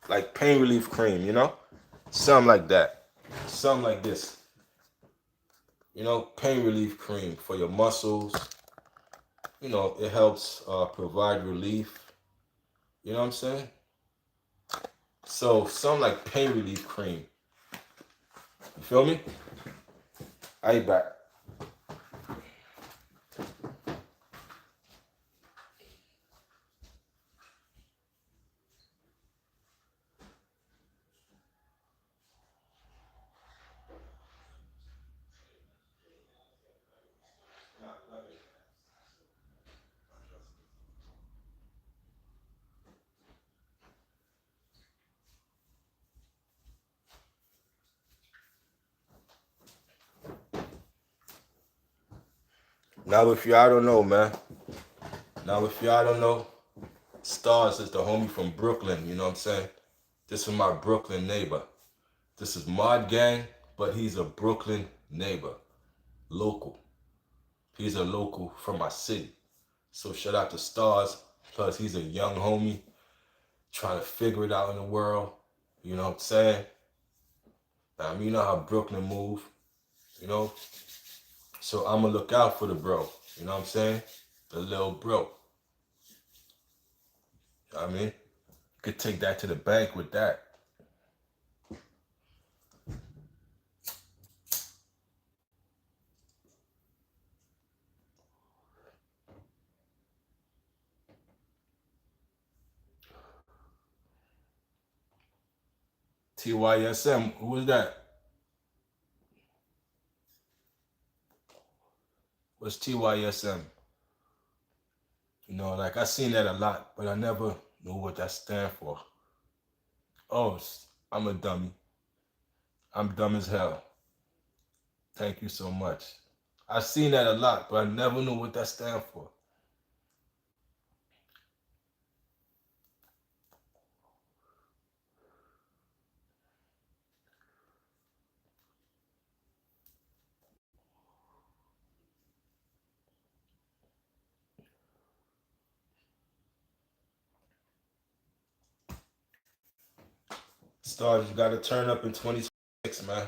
Like pain relief cream, Something like that. Something like this. Pain relief cream for your muscles. It helps provide relief. You know what I'm saying? So something like pain relief cream. You feel me? I back. Now, if y'all don't know, man. Now, if y'all don't know, Stars is the homie from Brooklyn. You know what I'm saying? This is my Brooklyn neighbor. This is Mod Gang, but he's a Brooklyn neighbor, local. He's a local from my city. So shout out to Stars, plus he's a young homie trying to figure it out in the world. You know what I'm saying? I mean, you know how Brooklyn move, you know? So I'ma look out for the bro. You know what I'm saying? The little bro. You know what I mean? You could take that to the bank with that. TYSM, who is that? What's TYSM? You know, like I seen that a lot, but I never knew what that stand for. Oh, I'm a dummy. I'm dumb as hell. Thank you so much. I seen that a lot, but I never knew what that stand for. Stars, you gotta turn up in 2026, man.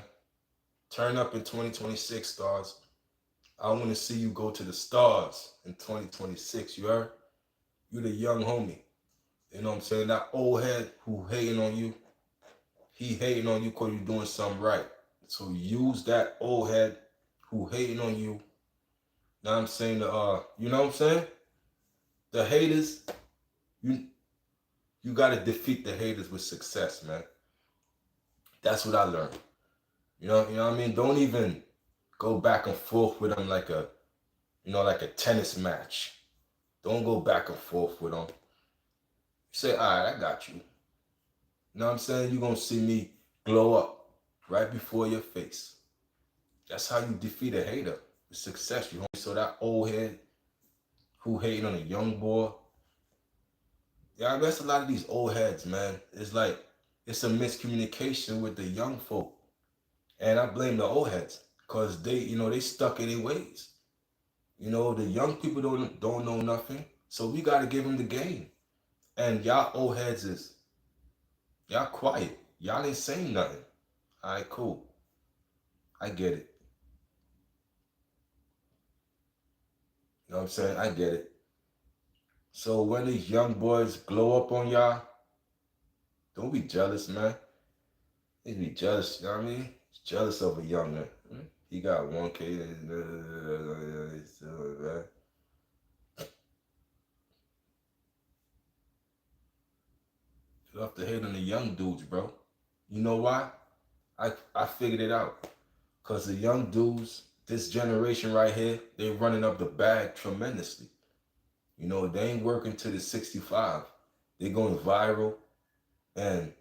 Turn up in 2026, Stars. I want to see you go to the stars in 2026. You heard? You the young homie. You know what I'm saying? That old head who hating on you, he hating on you because you're doing something right. So use that old head who hating on you. Now I'm saying you know what I'm saying? The haters, you you gotta defeat the haters with success, man. That's what I learned. You know what I mean? Don't even go back and forth with them like like a tennis match. Don't go back and forth with them. Say, all right, I got you. You know what I'm saying? You're going to see me glow up right before your face. That's how you defeat a hater with success. You know? So that old head who hating on a young boy, yeah, that's a lot of these old heads, man. It's like, it's a miscommunication with the young folk. And I blame the old heads because they stuck in their ways. You know, the young people don't know nothing. So we got to give them the game. And y'all old heads y'all quiet. Y'all ain't saying nothing. All right, cool. I get it. You know what I'm saying? I get it. So when these young boys glow up on y'all, don't be jealous, man. They be jealous, you know what I mean? Jealous of a young man. He got 1K. You have to hate on the young dudes, bro. You know why? I figured it out. Because the young dudes, this generation right here, they running up the bag tremendously. You know, they ain't working to the 65. They going viral and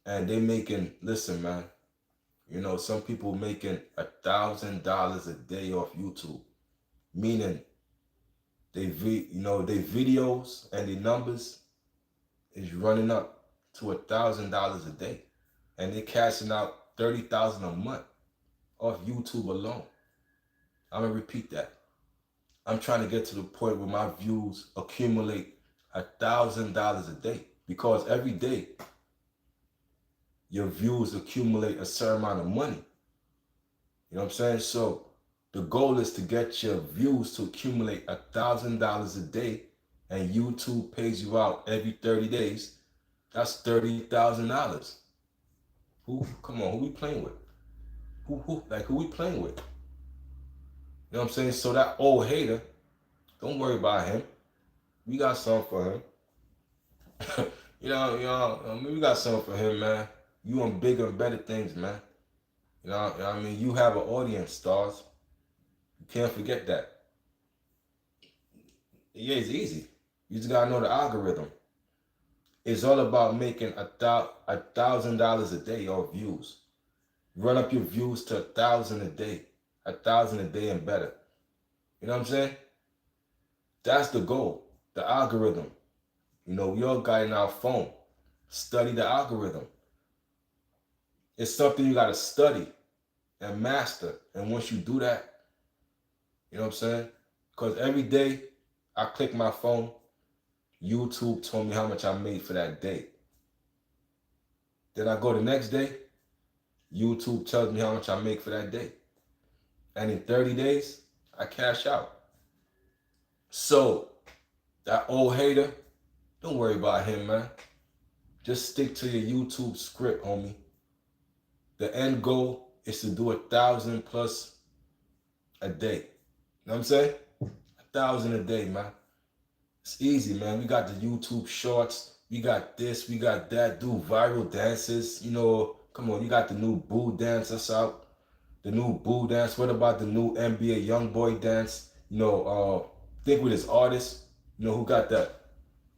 they making, listen, man, you know, some people making $1,000 a day off YouTube. Meaning they videos and the numbers is running up to $1,000 a day. And they cashing out 30,000 a month off YouTube alone. I'm gonna repeat that. I'm trying to get to the point where my views accumulate $1,000 a day because every day your views accumulate a certain amount of money. You know what I'm saying? So the goal is to get your views to accumulate $1,000 a day, and YouTube pays you out every 30 days. That's $30,000. Come on, who we playing with? Who we playing with? You know what I'm saying? So that old hater, don't worry about him. We got something for him. We got something for him, man. You on bigger and better things, man. You know what I mean? You have an audience, Stars. You can't forget that. Yeah, it's easy. You just gotta know the algorithm. It's all about making $1,000 a day off views. Run up your views to 1,000 a day, 1,000 a day and better. You know what I'm saying? That's the goal, the algorithm. You know, we all got in our phone. Study the algorithm. It's something you got to study and master. And once you do that, you know what I'm saying? Because every day I click my phone, YouTube told me how much I made for that day. Then I go the next day, YouTube tells me how much I make for that day. And in 30 days, I cash out. So, that old hater, don't worry about him, man. Just stick to your YouTube script, homie. The end goal is to do 1,000 plus a day. You know what I'm saying? 1,000 a day, man. It's easy, man. We got the YouTube shorts. We got this. We got that. Do viral dances. You know, come on. You got the new Boo dance that's out. The new Boo dance. What about the new NBA YoungBoy dance? You know, think with his artist. You know who got that?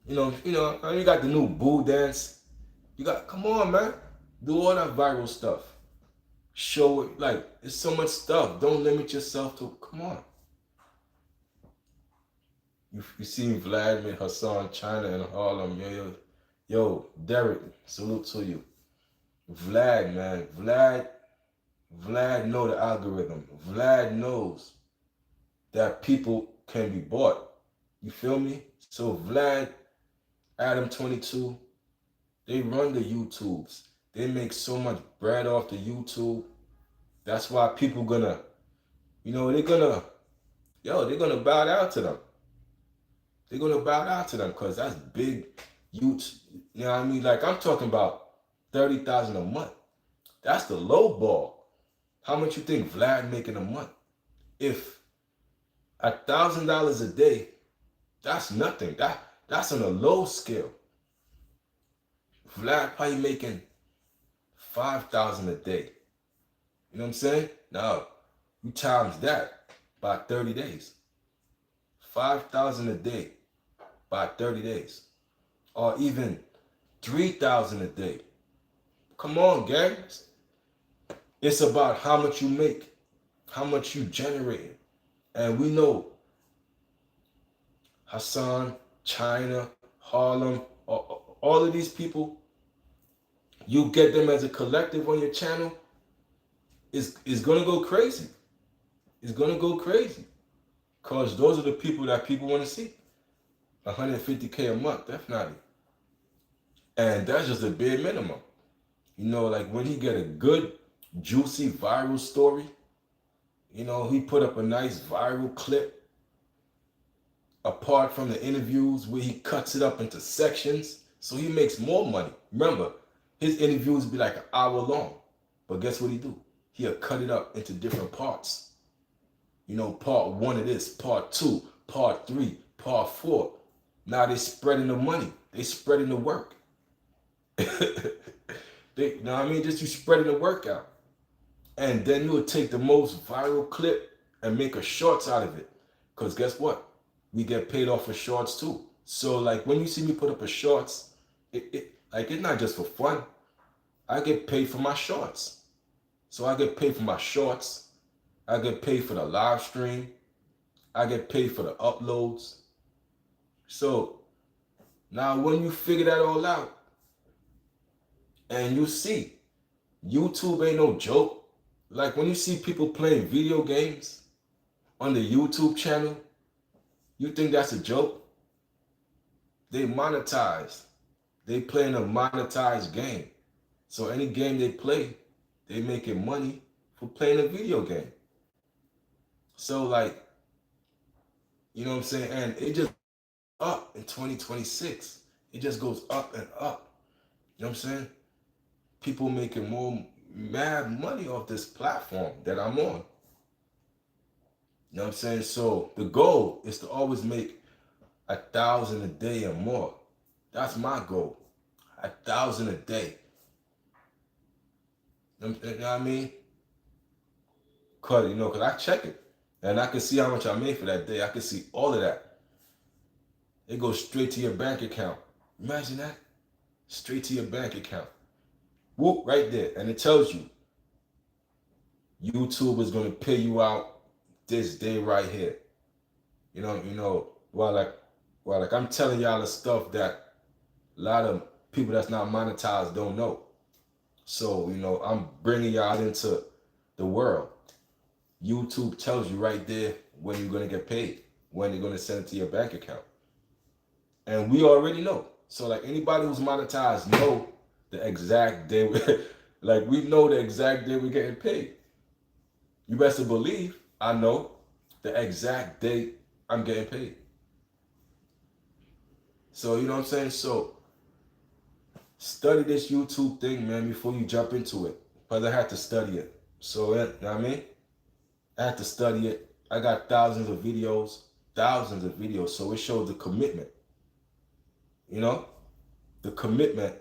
You got the new Boo dance. You got, come on, man. Do all that viral stuff. Show it. Like, it's so much stuff. Don't limit yourself to, come on. You seen Vladimir, Hassan, China, and Harlem. Yo, Derek, salute to you. Vlad, man. Vlad know the algorithm. Vlad knows that people can be bought. You feel me? So Vlad, Adam 22, they run the YouTubes. They make so much bread off the YouTube. That's why people they're gonna bow down to them. They're gonna bow down to them because that's big YouTube. You know what I mean? Like, I'm talking about 30,000 a month. That's the low ball. How much you think Vlad making a month? If $1,000 a day, that's nothing. That's on a low scale. Vlad probably making 5,000 a day. You know what I'm saying? Now, you times that by 30 days. 5,000 a day by 30 days. Or even 3,000 a day. Come on, guys. It's about how much you make, how much you generate. And we know Hassan, China, Harlem, all of these people, you get them as a collective on your channel, is gonna go crazy. It's gonna go crazy. Because those are the people that people want to see. 150K a month, definitely. And that's just a bare minimum. You know, like when he get a good, juicy, viral story, you know, he put up a nice viral clip, apart from the interviews where he cuts it up into sections, so he makes more money. Remember, his interviews be like an hour long. But guess what he do? He'll cut it up into different parts. You know, part 1 of this, part 2, part 3, part 4. Now they spreading the money. They spreading the work. You know what I mean? Just you spreading the work out. And then you would take the most viral clip and make a shorts out of it. Because guess what? We get paid off for shorts too. So like when you see me put up a shorts, it's not just for fun. I get paid for my shorts. So I get paid for my shorts. I get paid for the live stream. I get paid for the uploads. So now when you figure that all out, and you see, YouTube ain't no joke. Like when you see people playing video games on the YouTube channel, you think that's a joke? They monetize. They playing a monetized game. So any game they play, they making money for playing a video game. So like, you know what I'm saying? And it just up in 2026. It just goes up and up. You know what I'm saying? People making more mad money off this platform that I'm on. You know what I'm saying? So the goal is to always make 1,000 a day or more. That's my goal. 1,000 a day. You know what I mean? Cause I check it. And I can see how much I made for that day. I can see all of that. It goes straight to your bank account. Imagine that. Straight to your bank account. Whoop, right there. And it tells you, YouTube is going to pay you out this day right here. Well, like I'm telling y'all the stuff that a lot of people that's not monetized don't know. So, I'm bringing y'all into the world. YouTube tells you right there when you're going to get paid, when they're going to send it to your bank account. And we already know. So, like, anybody who's monetized know the exact day. Like, we know the exact day we're getting paid. You best believe I know the exact date I'm getting paid. So, you know what I'm saying? So, study this YouTube thing, man, before you jump into it. Because I had to study it. So, you know what I mean? I had to study it. I got thousands of videos. So it shows the commitment. You know? The commitment.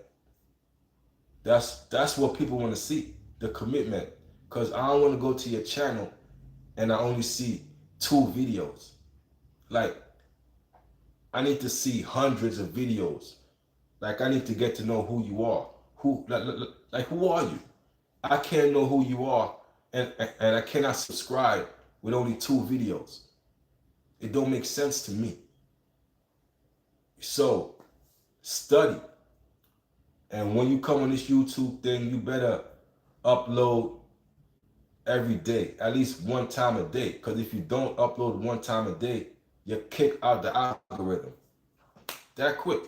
That's what people want to see. The commitment. Because I don't want to go to your channel and I only see 2 videos. Like, I need to see hundreds of videos. Like, I need to get to know who you are. Like who are you? I can't know who you are, and I cannot subscribe with only 2 videos. It don't make sense to me. So, study. And when you come on this YouTube thing, you better upload every day, at least 1 time a day. Because if you don't upload 1 time a day, you're kicked out the algorithm. That quick.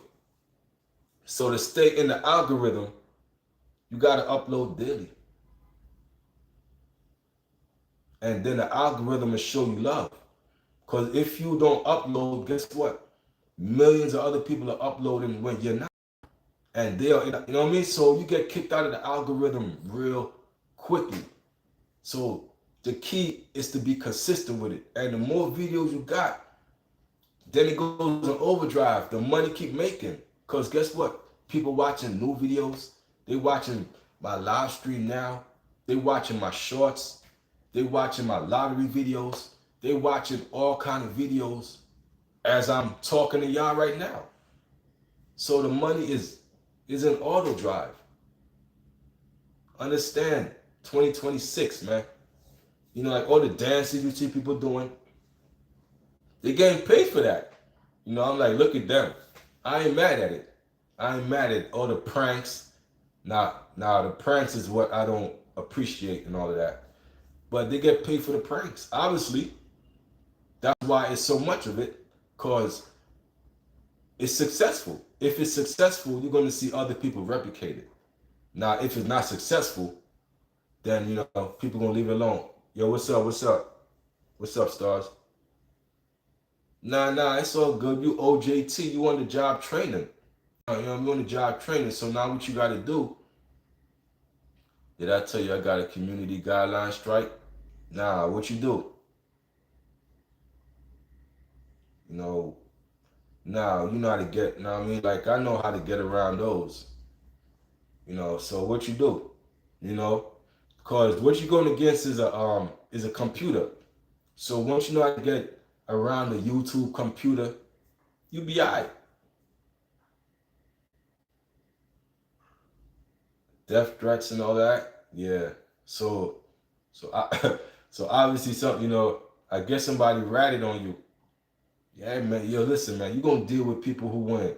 So to stay in the algorithm, you got to upload daily. And then the algorithm will show you love. Because if you don't upload, guess what? Millions of other people are uploading when you're not. And they are, you know what I mean? So you get kicked out of the algorithm real quickly. So the key is to be consistent with it. And the more videos you got, then it goes on overdrive. The money keep making. Because guess what? People watching new videos. They watching my live stream now. They watching my shorts. They watching my lottery videos. They watching all kind of videos as I'm talking to y'all right now. So the money is in auto drive. Understand? 2026, man. Like all the dances you see people doing, they're getting paid for that. I'm like, look at them. I ain't mad at it. I ain't mad at all the pranks. Now the pranks is what I don't appreciate and all of that. But they get paid for the pranks. Obviously, that's why it's so much of it, because it's successful. If it's successful, you're going to see other people replicate it. Now, if it's not successful, then, people going to leave it alone. Yo, what's up? What's up? What's up, stars? Nah, it's all good. You OJT, you on the job training. You on the job training. So now what you got to do, did I tell you I got a community guideline strike? Nah, what you do? Now you know how to get, I mean? Like, I know how to get around those. So what you do? Because what you're going against is a computer. So once you know how to get around the YouTube computer, you be all right. Death threats and all that, yeah. So I, so obviously something, I guess somebody ratted on you. Yeah, man. Yo, listen, man. You're gonna deal with people who want to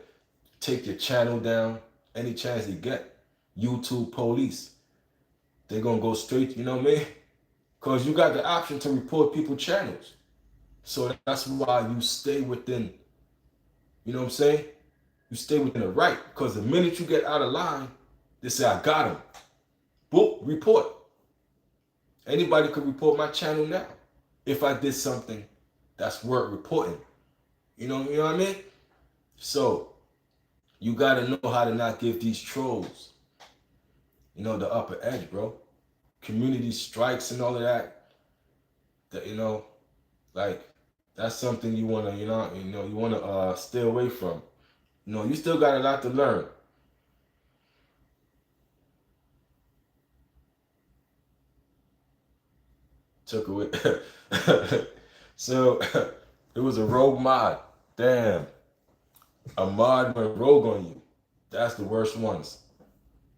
take your channel down any chance they get. YouTube police. They're gonna go straight, you know what I mean? Because you got the option to report people's channels. So that's why you stay within, you know what I'm saying? You stay within the right. Because the minute you get out of line, they say, I got him. Boop, report. Anybody could report my channel now if I did something that's worth reporting. You know what I mean? So you gotta know how to not give these trolls, the upper edge, bro. Community strikes and all of that. Like, that's something you wanna, you wanna stay away from. You still got a lot to learn. Took away. So it was a rogue mod. Damn. A mod went rogue on you. That's the worst ones.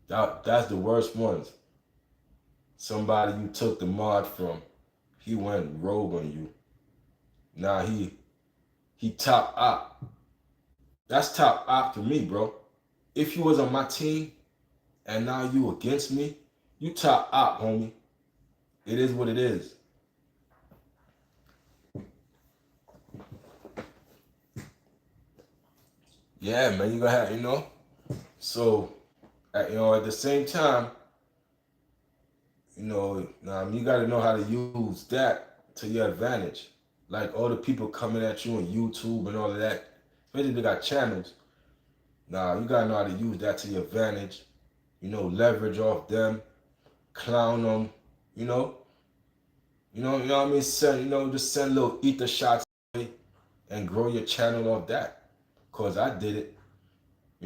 That's the worst ones. Somebody you took the mod from, he went rogue on you. Now he he top op. That's top op to me, bro. If you was on my team and now you against me, you top op, homie. It is what it is. Yeah, man, you gonna have, So, at the same time, you got to know how to use that to your advantage. Like all the people coming at you on YouTube and all of that, especially if they got channels. You got to know how to use that to your advantage. Leverage off them, clown them. You know, you know what I mean. Just send little ether shots and grow your channel off that. Cause I did it.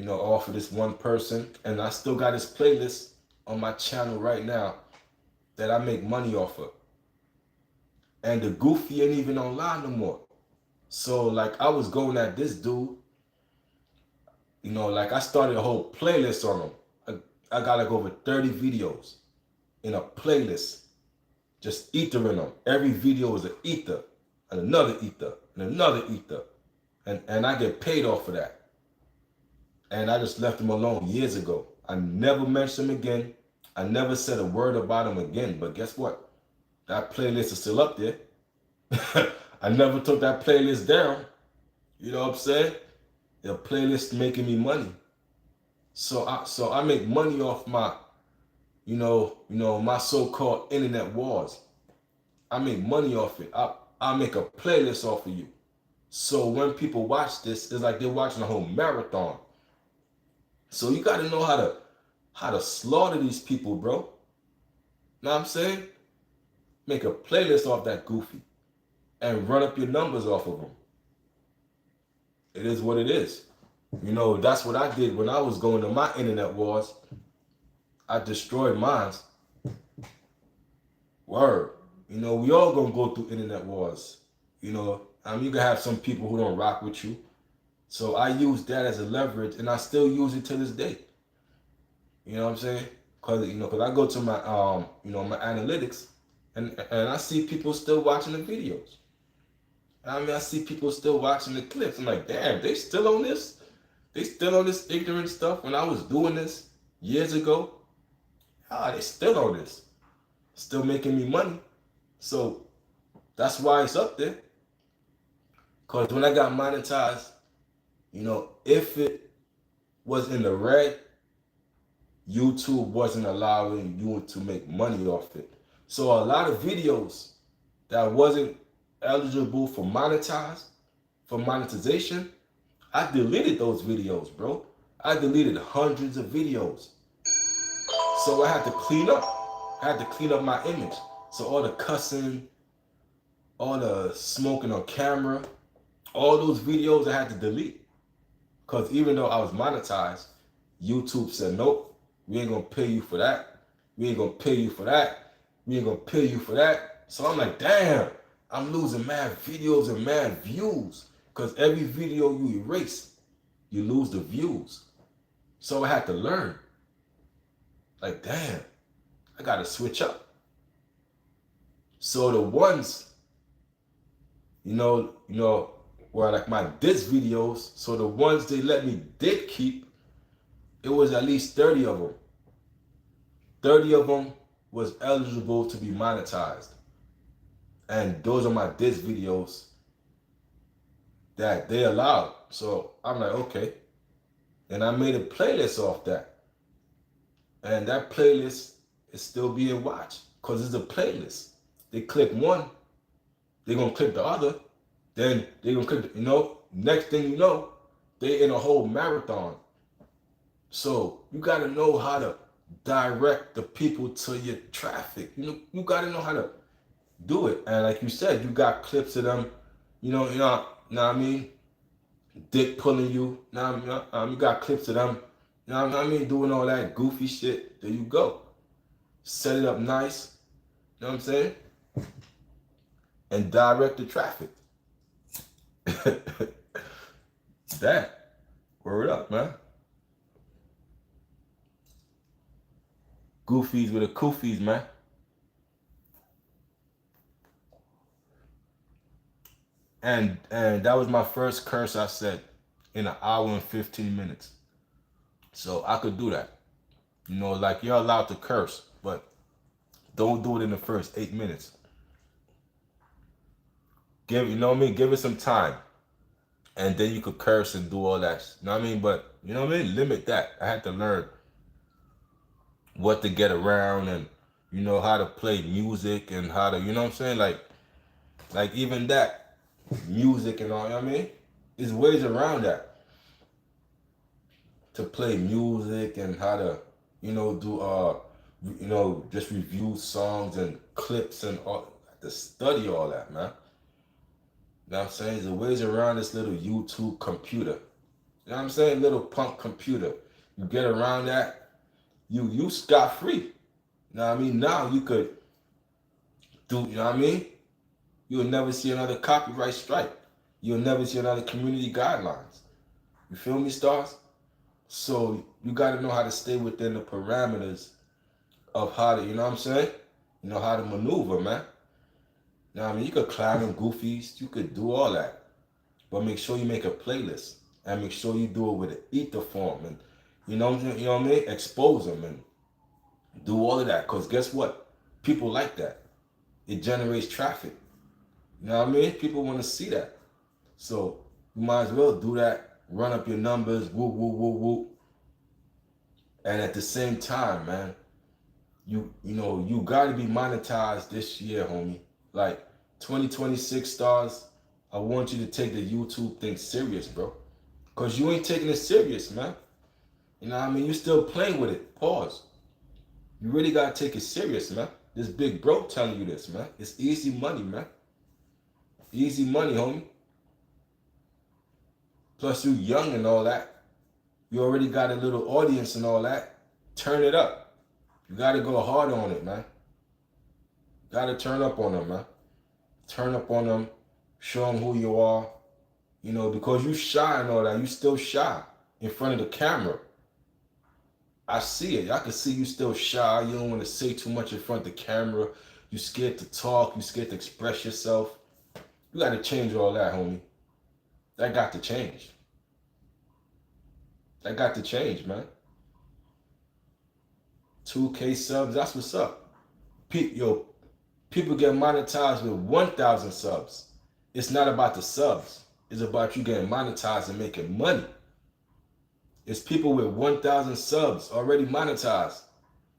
Off of this one person, and I still got his playlist on my channel right now that I make money off of. And the Goofy ain't even online no more. So like I was going at this dude, like I started a whole playlist on him. I got like over 30 videos in a playlist, just ethering them. Every video is an ether, and another ether, and another ether. And I get paid off of that. And I just left him alone years ago. I never mentioned him again. I never said a word about him again. But guess what? That playlist is still up there. I never took that playlist down. You know what I'm saying? The playlist making me money. So I make money off my, my so-called internet wars. I make money off it. I make a playlist off of you. So when people watch this, it's like they're watching a whole marathon. So you got to know how to slaughter these people, bro. Know what I'm saying? Make a playlist off that Goofy and run up your numbers off of them. It is what it is. That's what I did when I was going to my internet wars. I destroyed mine. Word. We all gonna go through internet wars. You can have some people who don't rock with you. So I use that as a leverage, and I still use it to this day. You know what I'm saying? Cause I go to my my analytics, and I see people still watching the videos. I see people still watching the clips. I'm like, damn, they still on this? They still on this ignorant stuff when I was doing this years ago? They still on this. Still making me money. So that's why it's up there. Cause when I got monetized, if it was in the red, YouTube wasn't allowing you to make money off it. So a lot of videos that wasn't eligible for monetization, I deleted those videos, bro. I deleted hundreds of videos. So I had to clean up. I had to clean up my image. So all the cussing, all the smoking on camera, all those videos I had to delete. Because even though I was monetized, YouTube said, nope, we ain't going to pay you for that. We ain't going to pay you for that. We ain't going to pay you for that. So I'm like, damn, I'm losing mad videos and mad views. Because every video you erase, you lose the views. So I had to learn. Like, damn, I got to switch up. So the ones, were like my diss videos. So the ones they let me did keep, it was at least 30 of them. 30 of them was eligible to be monetized. And those are my diss videos that they allowed. So I'm like, okay. And I made a playlist off that. And that playlist is still being watched because it's a playlist. They click one, they're going to click the other. Then they're going to click, next thing you know, they in a whole marathon. So you got to know how to direct the people to your traffic. You got to know how to do it. And like you said, you got clips of them, know what I mean? Dick pulling you. You got clips of them, what I mean? Doing all that goofy shit. There you go. Set it up nice. You know what I'm saying? And direct the traffic. That. Word up, man. Goofies with the koofies, man. And that was my first curse I said in an hour and 15 minutes. So I could do that. You know, like you're allowed to curse, but don't do it in the first 8 minutes. Give you know what I mean? Give it some time. And then you could curse and do all that. You know what I mean? But you know what I mean? Limit that. I had to learn what to get around and you know how to play music and how to you know what I'm saying? Like even that music and all, you know what I mean? There's ways around that to play music and how to, you know, do you know, just review songs and clips and all to study all that, man. You know what I'm saying? There's ways around this little YouTube computer. You know what I'm saying? Little punk computer. You get around that, you scot free. You know what I mean? Now you could do, you know what I mean? You'll never see another copyright strike. You'll never see another community guidelines. You feel me, stars? So you got to know how to stay within the parameters of how to, you know what I'm saying? You know how to maneuver, man. You know what I mean? You could climb them goofies. You could do all that. But make sure you make a playlist. And make sure you do it with an ether form. And you know what I mean? Expose them and do all of that. Because guess what? People like that. It generates traffic. You know what I mean? People want to see that. So you might as well do that. Run up your numbers. Woo, woo, woo, woo. And at the same time, man, you know, you got to be monetized this year, homie. Like 2026 stars, I want you to take the YouTube thing serious, bro. Because you ain't taking it serious, man. You know what I mean? You still playing with it. Pause. You really got to take it serious, man. This big bro telling you this, man. It's easy money, man. Easy money, homie. Plus, you young and all that. You already got a little audience and all that. Turn it up. You got to go hard on it, man. Got to turn up on them, man. Turn up on them. Show them who you are. You know, because you shy and all that. You still shy in front of the camera. I see it. I can see you still shy. You don't want to say too much in front of the camera. You scared to talk. You scared to express yourself. You got to change all that, homie. That got to change. That got to change, man. 2K subs, that's what's up. Yo, people get monetized with 1,000 subs. It's not about the subs. It's about you getting monetized and making money. It's people with 1,000 subs already monetized.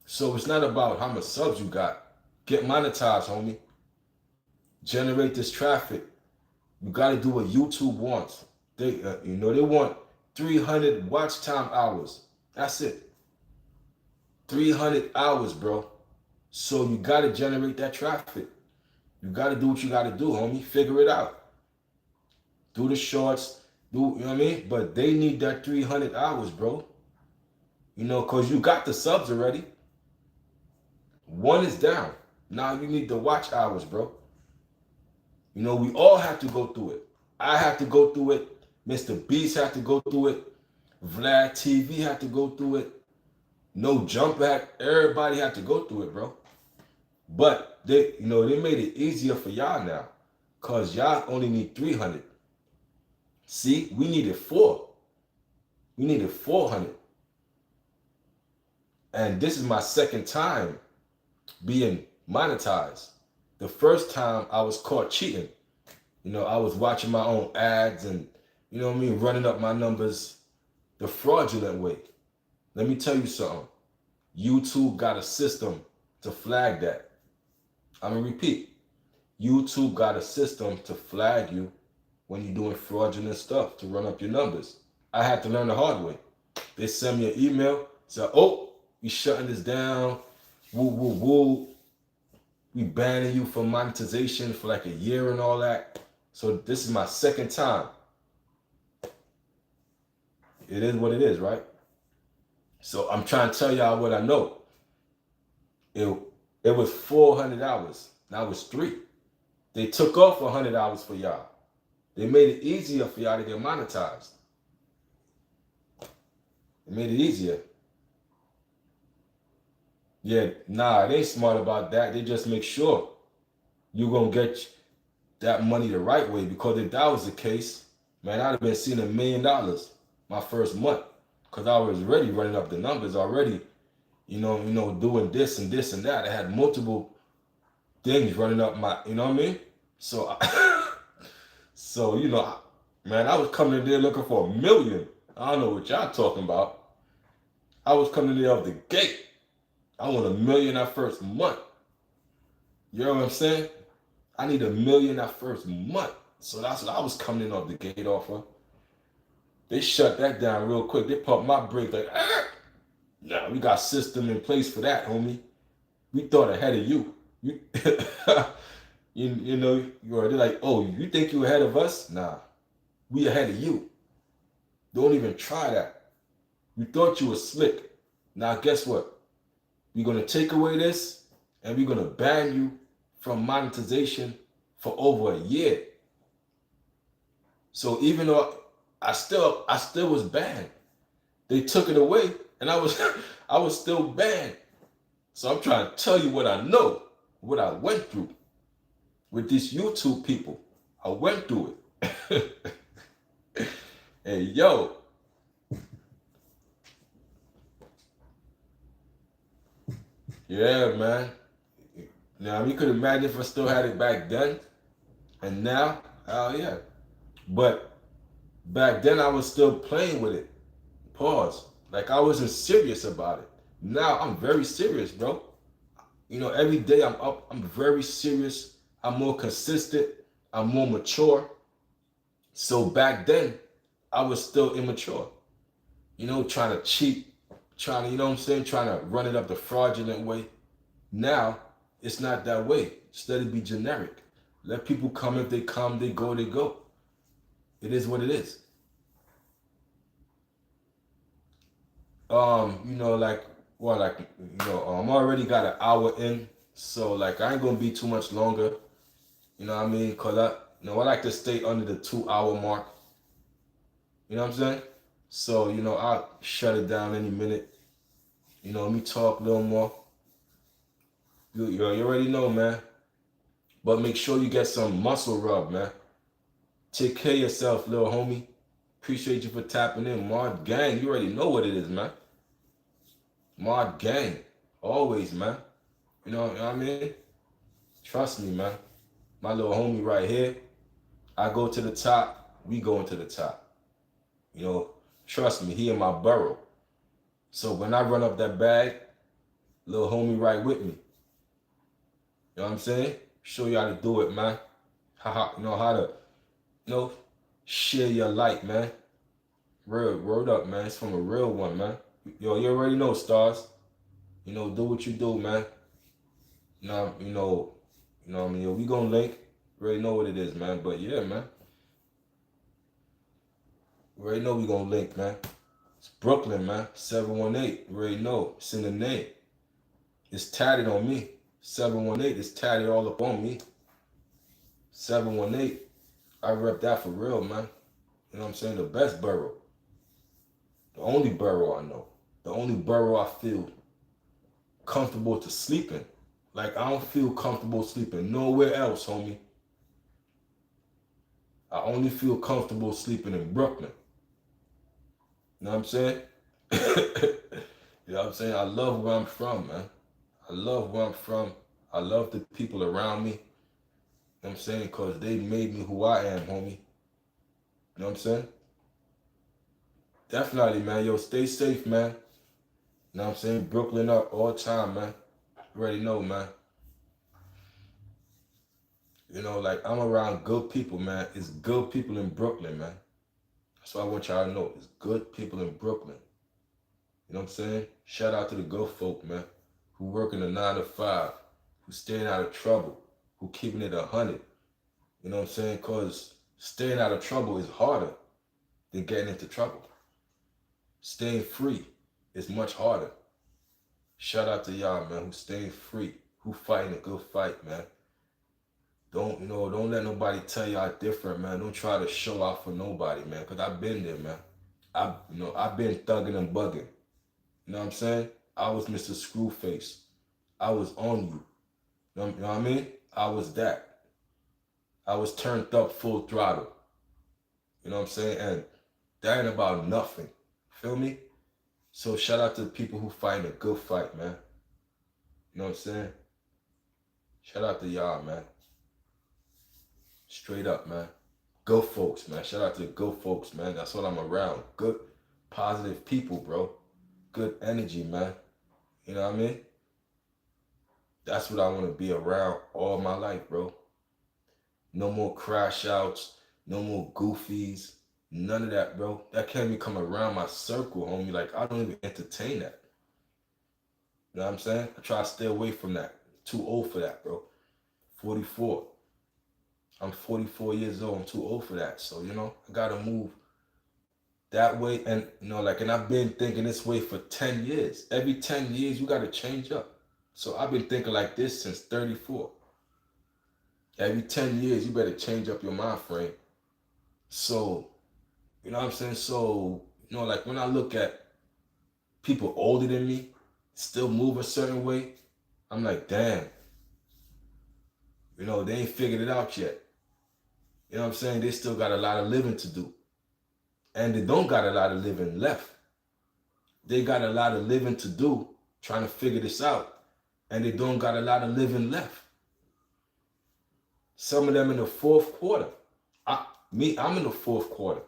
So it's not about how much subs you got. Get monetized, homie. Generate this traffic. You got to do what YouTube wants. They want 300 watch time hours. That's it. 300 hours, bro. So you got to generate that traffic. You got to do what you got to do, homie. Figure it out. Do the shorts. You know what I mean? But they need that 300 hours, bro. You know, because you got the subs already. One is down. Now you need the watch hours, bro. You know, we all have to go through it. I have to go through it. Mr. Beast had to go through it. Vlad TV had to go through it. No Jump Back. Everybody had to go through it, bro. But they made it easier for y'all now. Because y'all only need 300. See, we needed 4. We needed 400. And this is my second time being monetized. The first time I was caught cheating. You know, I was watching my own ads and, you know what I mean, running up my numbers the fraudulent way. Let me tell you something. YouTube got a system to flag that. I'm going to repeat. YouTube got a system to flag you when you're doing fraudulent stuff to run up your numbers. I had to learn the hard way. They send me an email, say, oh, we shutting this down, woo, woo, woo. We banning you from monetization for like a year and all that. So this is my second time. It is what it is, right? So I'm trying to tell y'all what I know. It was 400 hours. Now it's 3. They took off 100 hours for y'all. They made it easier for y'all to get monetized. They made it easier. Yeah, nah, they ain't smart about that. They just make sure you're going to get that money the right way, because if that was the case, man, I'd have been seeing $1 million my first month, because I was already running up the numbers already, doing this and this and that. I had multiple things running up my, you know what I mean? So, so man, I was coming in there looking for $1 million. I don't know what y'all talking about. I was coming in there off the gate. I want $1 million that first month. You know what I'm saying? I need $1 million that first month. So that's what I was coming in off the gate off of. They shut that down real quick. They pumped my brakes like, nah, we got system in place for that, homie. We thought ahead of you. You, they're like, oh, you think you ahead of us? Nah, we ahead of you. Don't even try that. We thought you were slick. Now guess what? We're gonna take away this, and we're gonna ban you from monetization for over a year. So even though I still was banned, they took it away, and I was still banned. So I'm trying to tell you what I know, what I went through with these YouTube people. I went through it. Hey, yo. Yeah, man. Now, you could imagine if I still had it back then. And now, hell yeah. But back then, I was still playing with it. Pause. Like, I wasn't serious about it. Now, I'm very serious, bro. Every day I'm up. I'm very serious. I'm more consistent. I'm more mature. So back then, I was still immature. Trying to cheat. Trying to, trying to run it up the fraudulent way. Now, it's not that way. Just let it be generic. Let people come. If they come, they go, they go. It is what it is. I'm already got an hour in, so like I ain't gonna be too much longer. You know what I mean? Cause I like to stay under the 2 hour mark. You know what I'm saying? So, I'll shut it down any minute. Let me talk a little more. You already know, man. But make sure you get some muscle rub, man. Take care of yourself, little homie. Appreciate you for tapping in. Mod Gang, you already know what it is, man. Mod Gang. Always, man. You know what I mean? Trust me, man. My little homie right here. I go to the top. We going to the top. Trust me, he in my burrow. So when I run up that bag, little homie right with me. You know what I'm saying? Show you how to do it, man. How to, share your light, man. Real, word up, man. It's from a real one, man. You already know, stars. Do what you do, man. What I mean? We gonna link. You already know what it is, man. But yeah, man. You already know we gonna link, man. It's Brooklyn, man. 718. You already know. It's in the name. It's tatted on me. 718 is tatted all up on me. 718. I rep that for real, man. You know what I'm saying? The best borough. The only borough I know. The only borough I feel comfortable to sleep in. Like, I don't feel comfortable sleeping nowhere else, homie. I only feel comfortable sleeping in Brooklyn. You know what I'm saying? You know what I'm saying? I love where I'm from, man. I love where I'm from. I love the people around me. You know what I'm saying? Because they made me who I am, homie. You know what I'm saying? Definitely, man. Yo, stay safe, man. You know what I'm saying? Brooklyn up all the time, man. You already know, man. Like, I'm around good people, man. It's good people in Brooklyn, man. That's what I want y'all to know. It's good people in Brooklyn. You know what I'm saying? Shout out to the good folk, man, who working a 9 to 5, who staying out of trouble, who keeping it 100. You know what I'm saying? Because staying out of trouble is harder than getting into trouble. Staying free is much harder. Shout out to y'all, man, who staying free, who fighting a good fight, man. Don't let nobody tell y'all different, man. Don't try to show out for nobody, man, because I've been there, man. I've been thugging and bugging. You know what I'm saying? I was Mr. Screwface. I was on you. You know what I mean? I was that. I was turned up full throttle. You know what I'm saying? And that ain't about nothing. Feel me? So shout out to the people who fight a good fight, man. You know what I'm saying? Shout out to y'all, man. Straight up, man. Good folks, man. Shout out to the good folks, man. That's what I'm around. Good, positive people, bro. Good energy, man. You know what I mean? That's what I want to be around all my life, bro. No more crash outs. No more goofies. None of that, bro. That can't even come around my circle, homie. Like, I don't even entertain that. You know what I'm saying? I try to stay away from that. Too old for that, bro. 44. I'm 44 years old. I'm too old for that. So, you know, I got to move that way. And, you know, like, and I've been thinking this way for 10 years. Every 10 years, you got to change up. So I've been thinking like this since 34. Every 10 years, you better change up your mind frame. So, you know what I'm saying? So, you know, like when I look at people older than me, still move a certain way, I'm like, damn. You know, they ain't figured it out yet. You know what I'm saying? They still got a lot of living to do. And they don't got a lot of living left. They got a lot of living to do trying to figure this out. And they don't got a lot of living left. Some of them in the fourth quarter. I'm in the fourth quarter.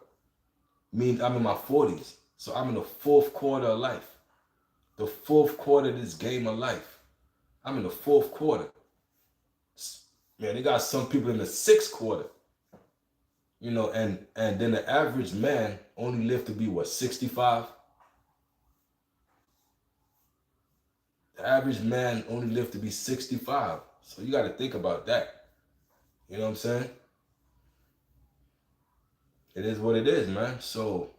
I'm in my 40s. So I'm in the fourth quarter of life. The fourth quarter of this game of life. I'm in the fourth quarter. Man, they got some people in the sixth quarter. You know, and then the average man only lived to be, what, 65? The average man only lived to be 65. So you got to think about that. You know what I'm saying? It is what it is, man. So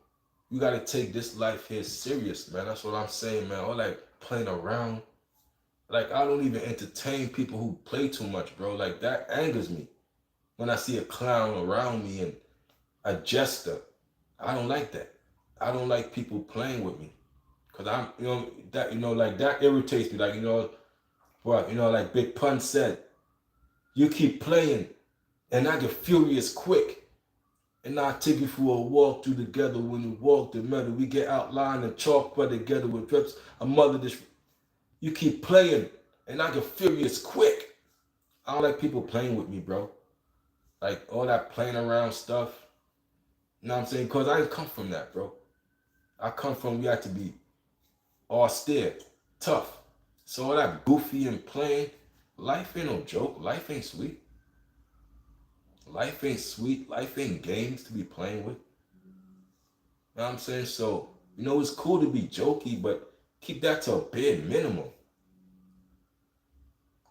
you got to take this life here serious, man. That's what I'm saying, man. All like playing around. Like, I don't even entertain people who play too much, bro. Like, that angers me. When I see a clown around me and a jester, I don't like that. I don't like people playing with me. Cause I'm, you know, that, you know, like that irritates me. Like, you know, what, you know, like Big Pun said, you keep playing and I get furious quick. And I take you for a walk through together. When you walk the meadow, we get outlined and chalk put together with drips. A mother, this, you keep playing and I get furious quick. I don't like people playing with me, bro. Like all that playing around stuff. You know what I'm saying? Because I didn't come from that, bro. I come from, we had to be austere, tough. So all that goofy and playing, life ain't no joke. Life ain't sweet. Life ain't sweet. Life ain't games to be playing with. You know what I'm saying? So, you know, it's cool to be jokey, but keep that to a bare minimum.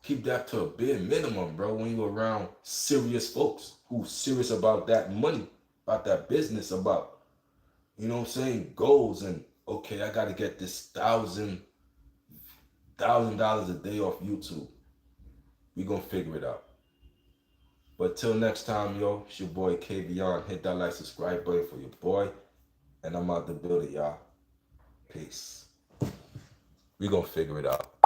Keep that to a bare minimum, bro, when you're around serious folks who's serious about that money, about that business, about, you know what I'm saying, goals. And, okay, I got to get this $1,000 a day off YouTube. We going to figure it out. But till next time, yo, it's your boy K Beyond. Hit that like, subscribe button for your boy. And I'm out the building, y'all. Peace. We gonna figure it out.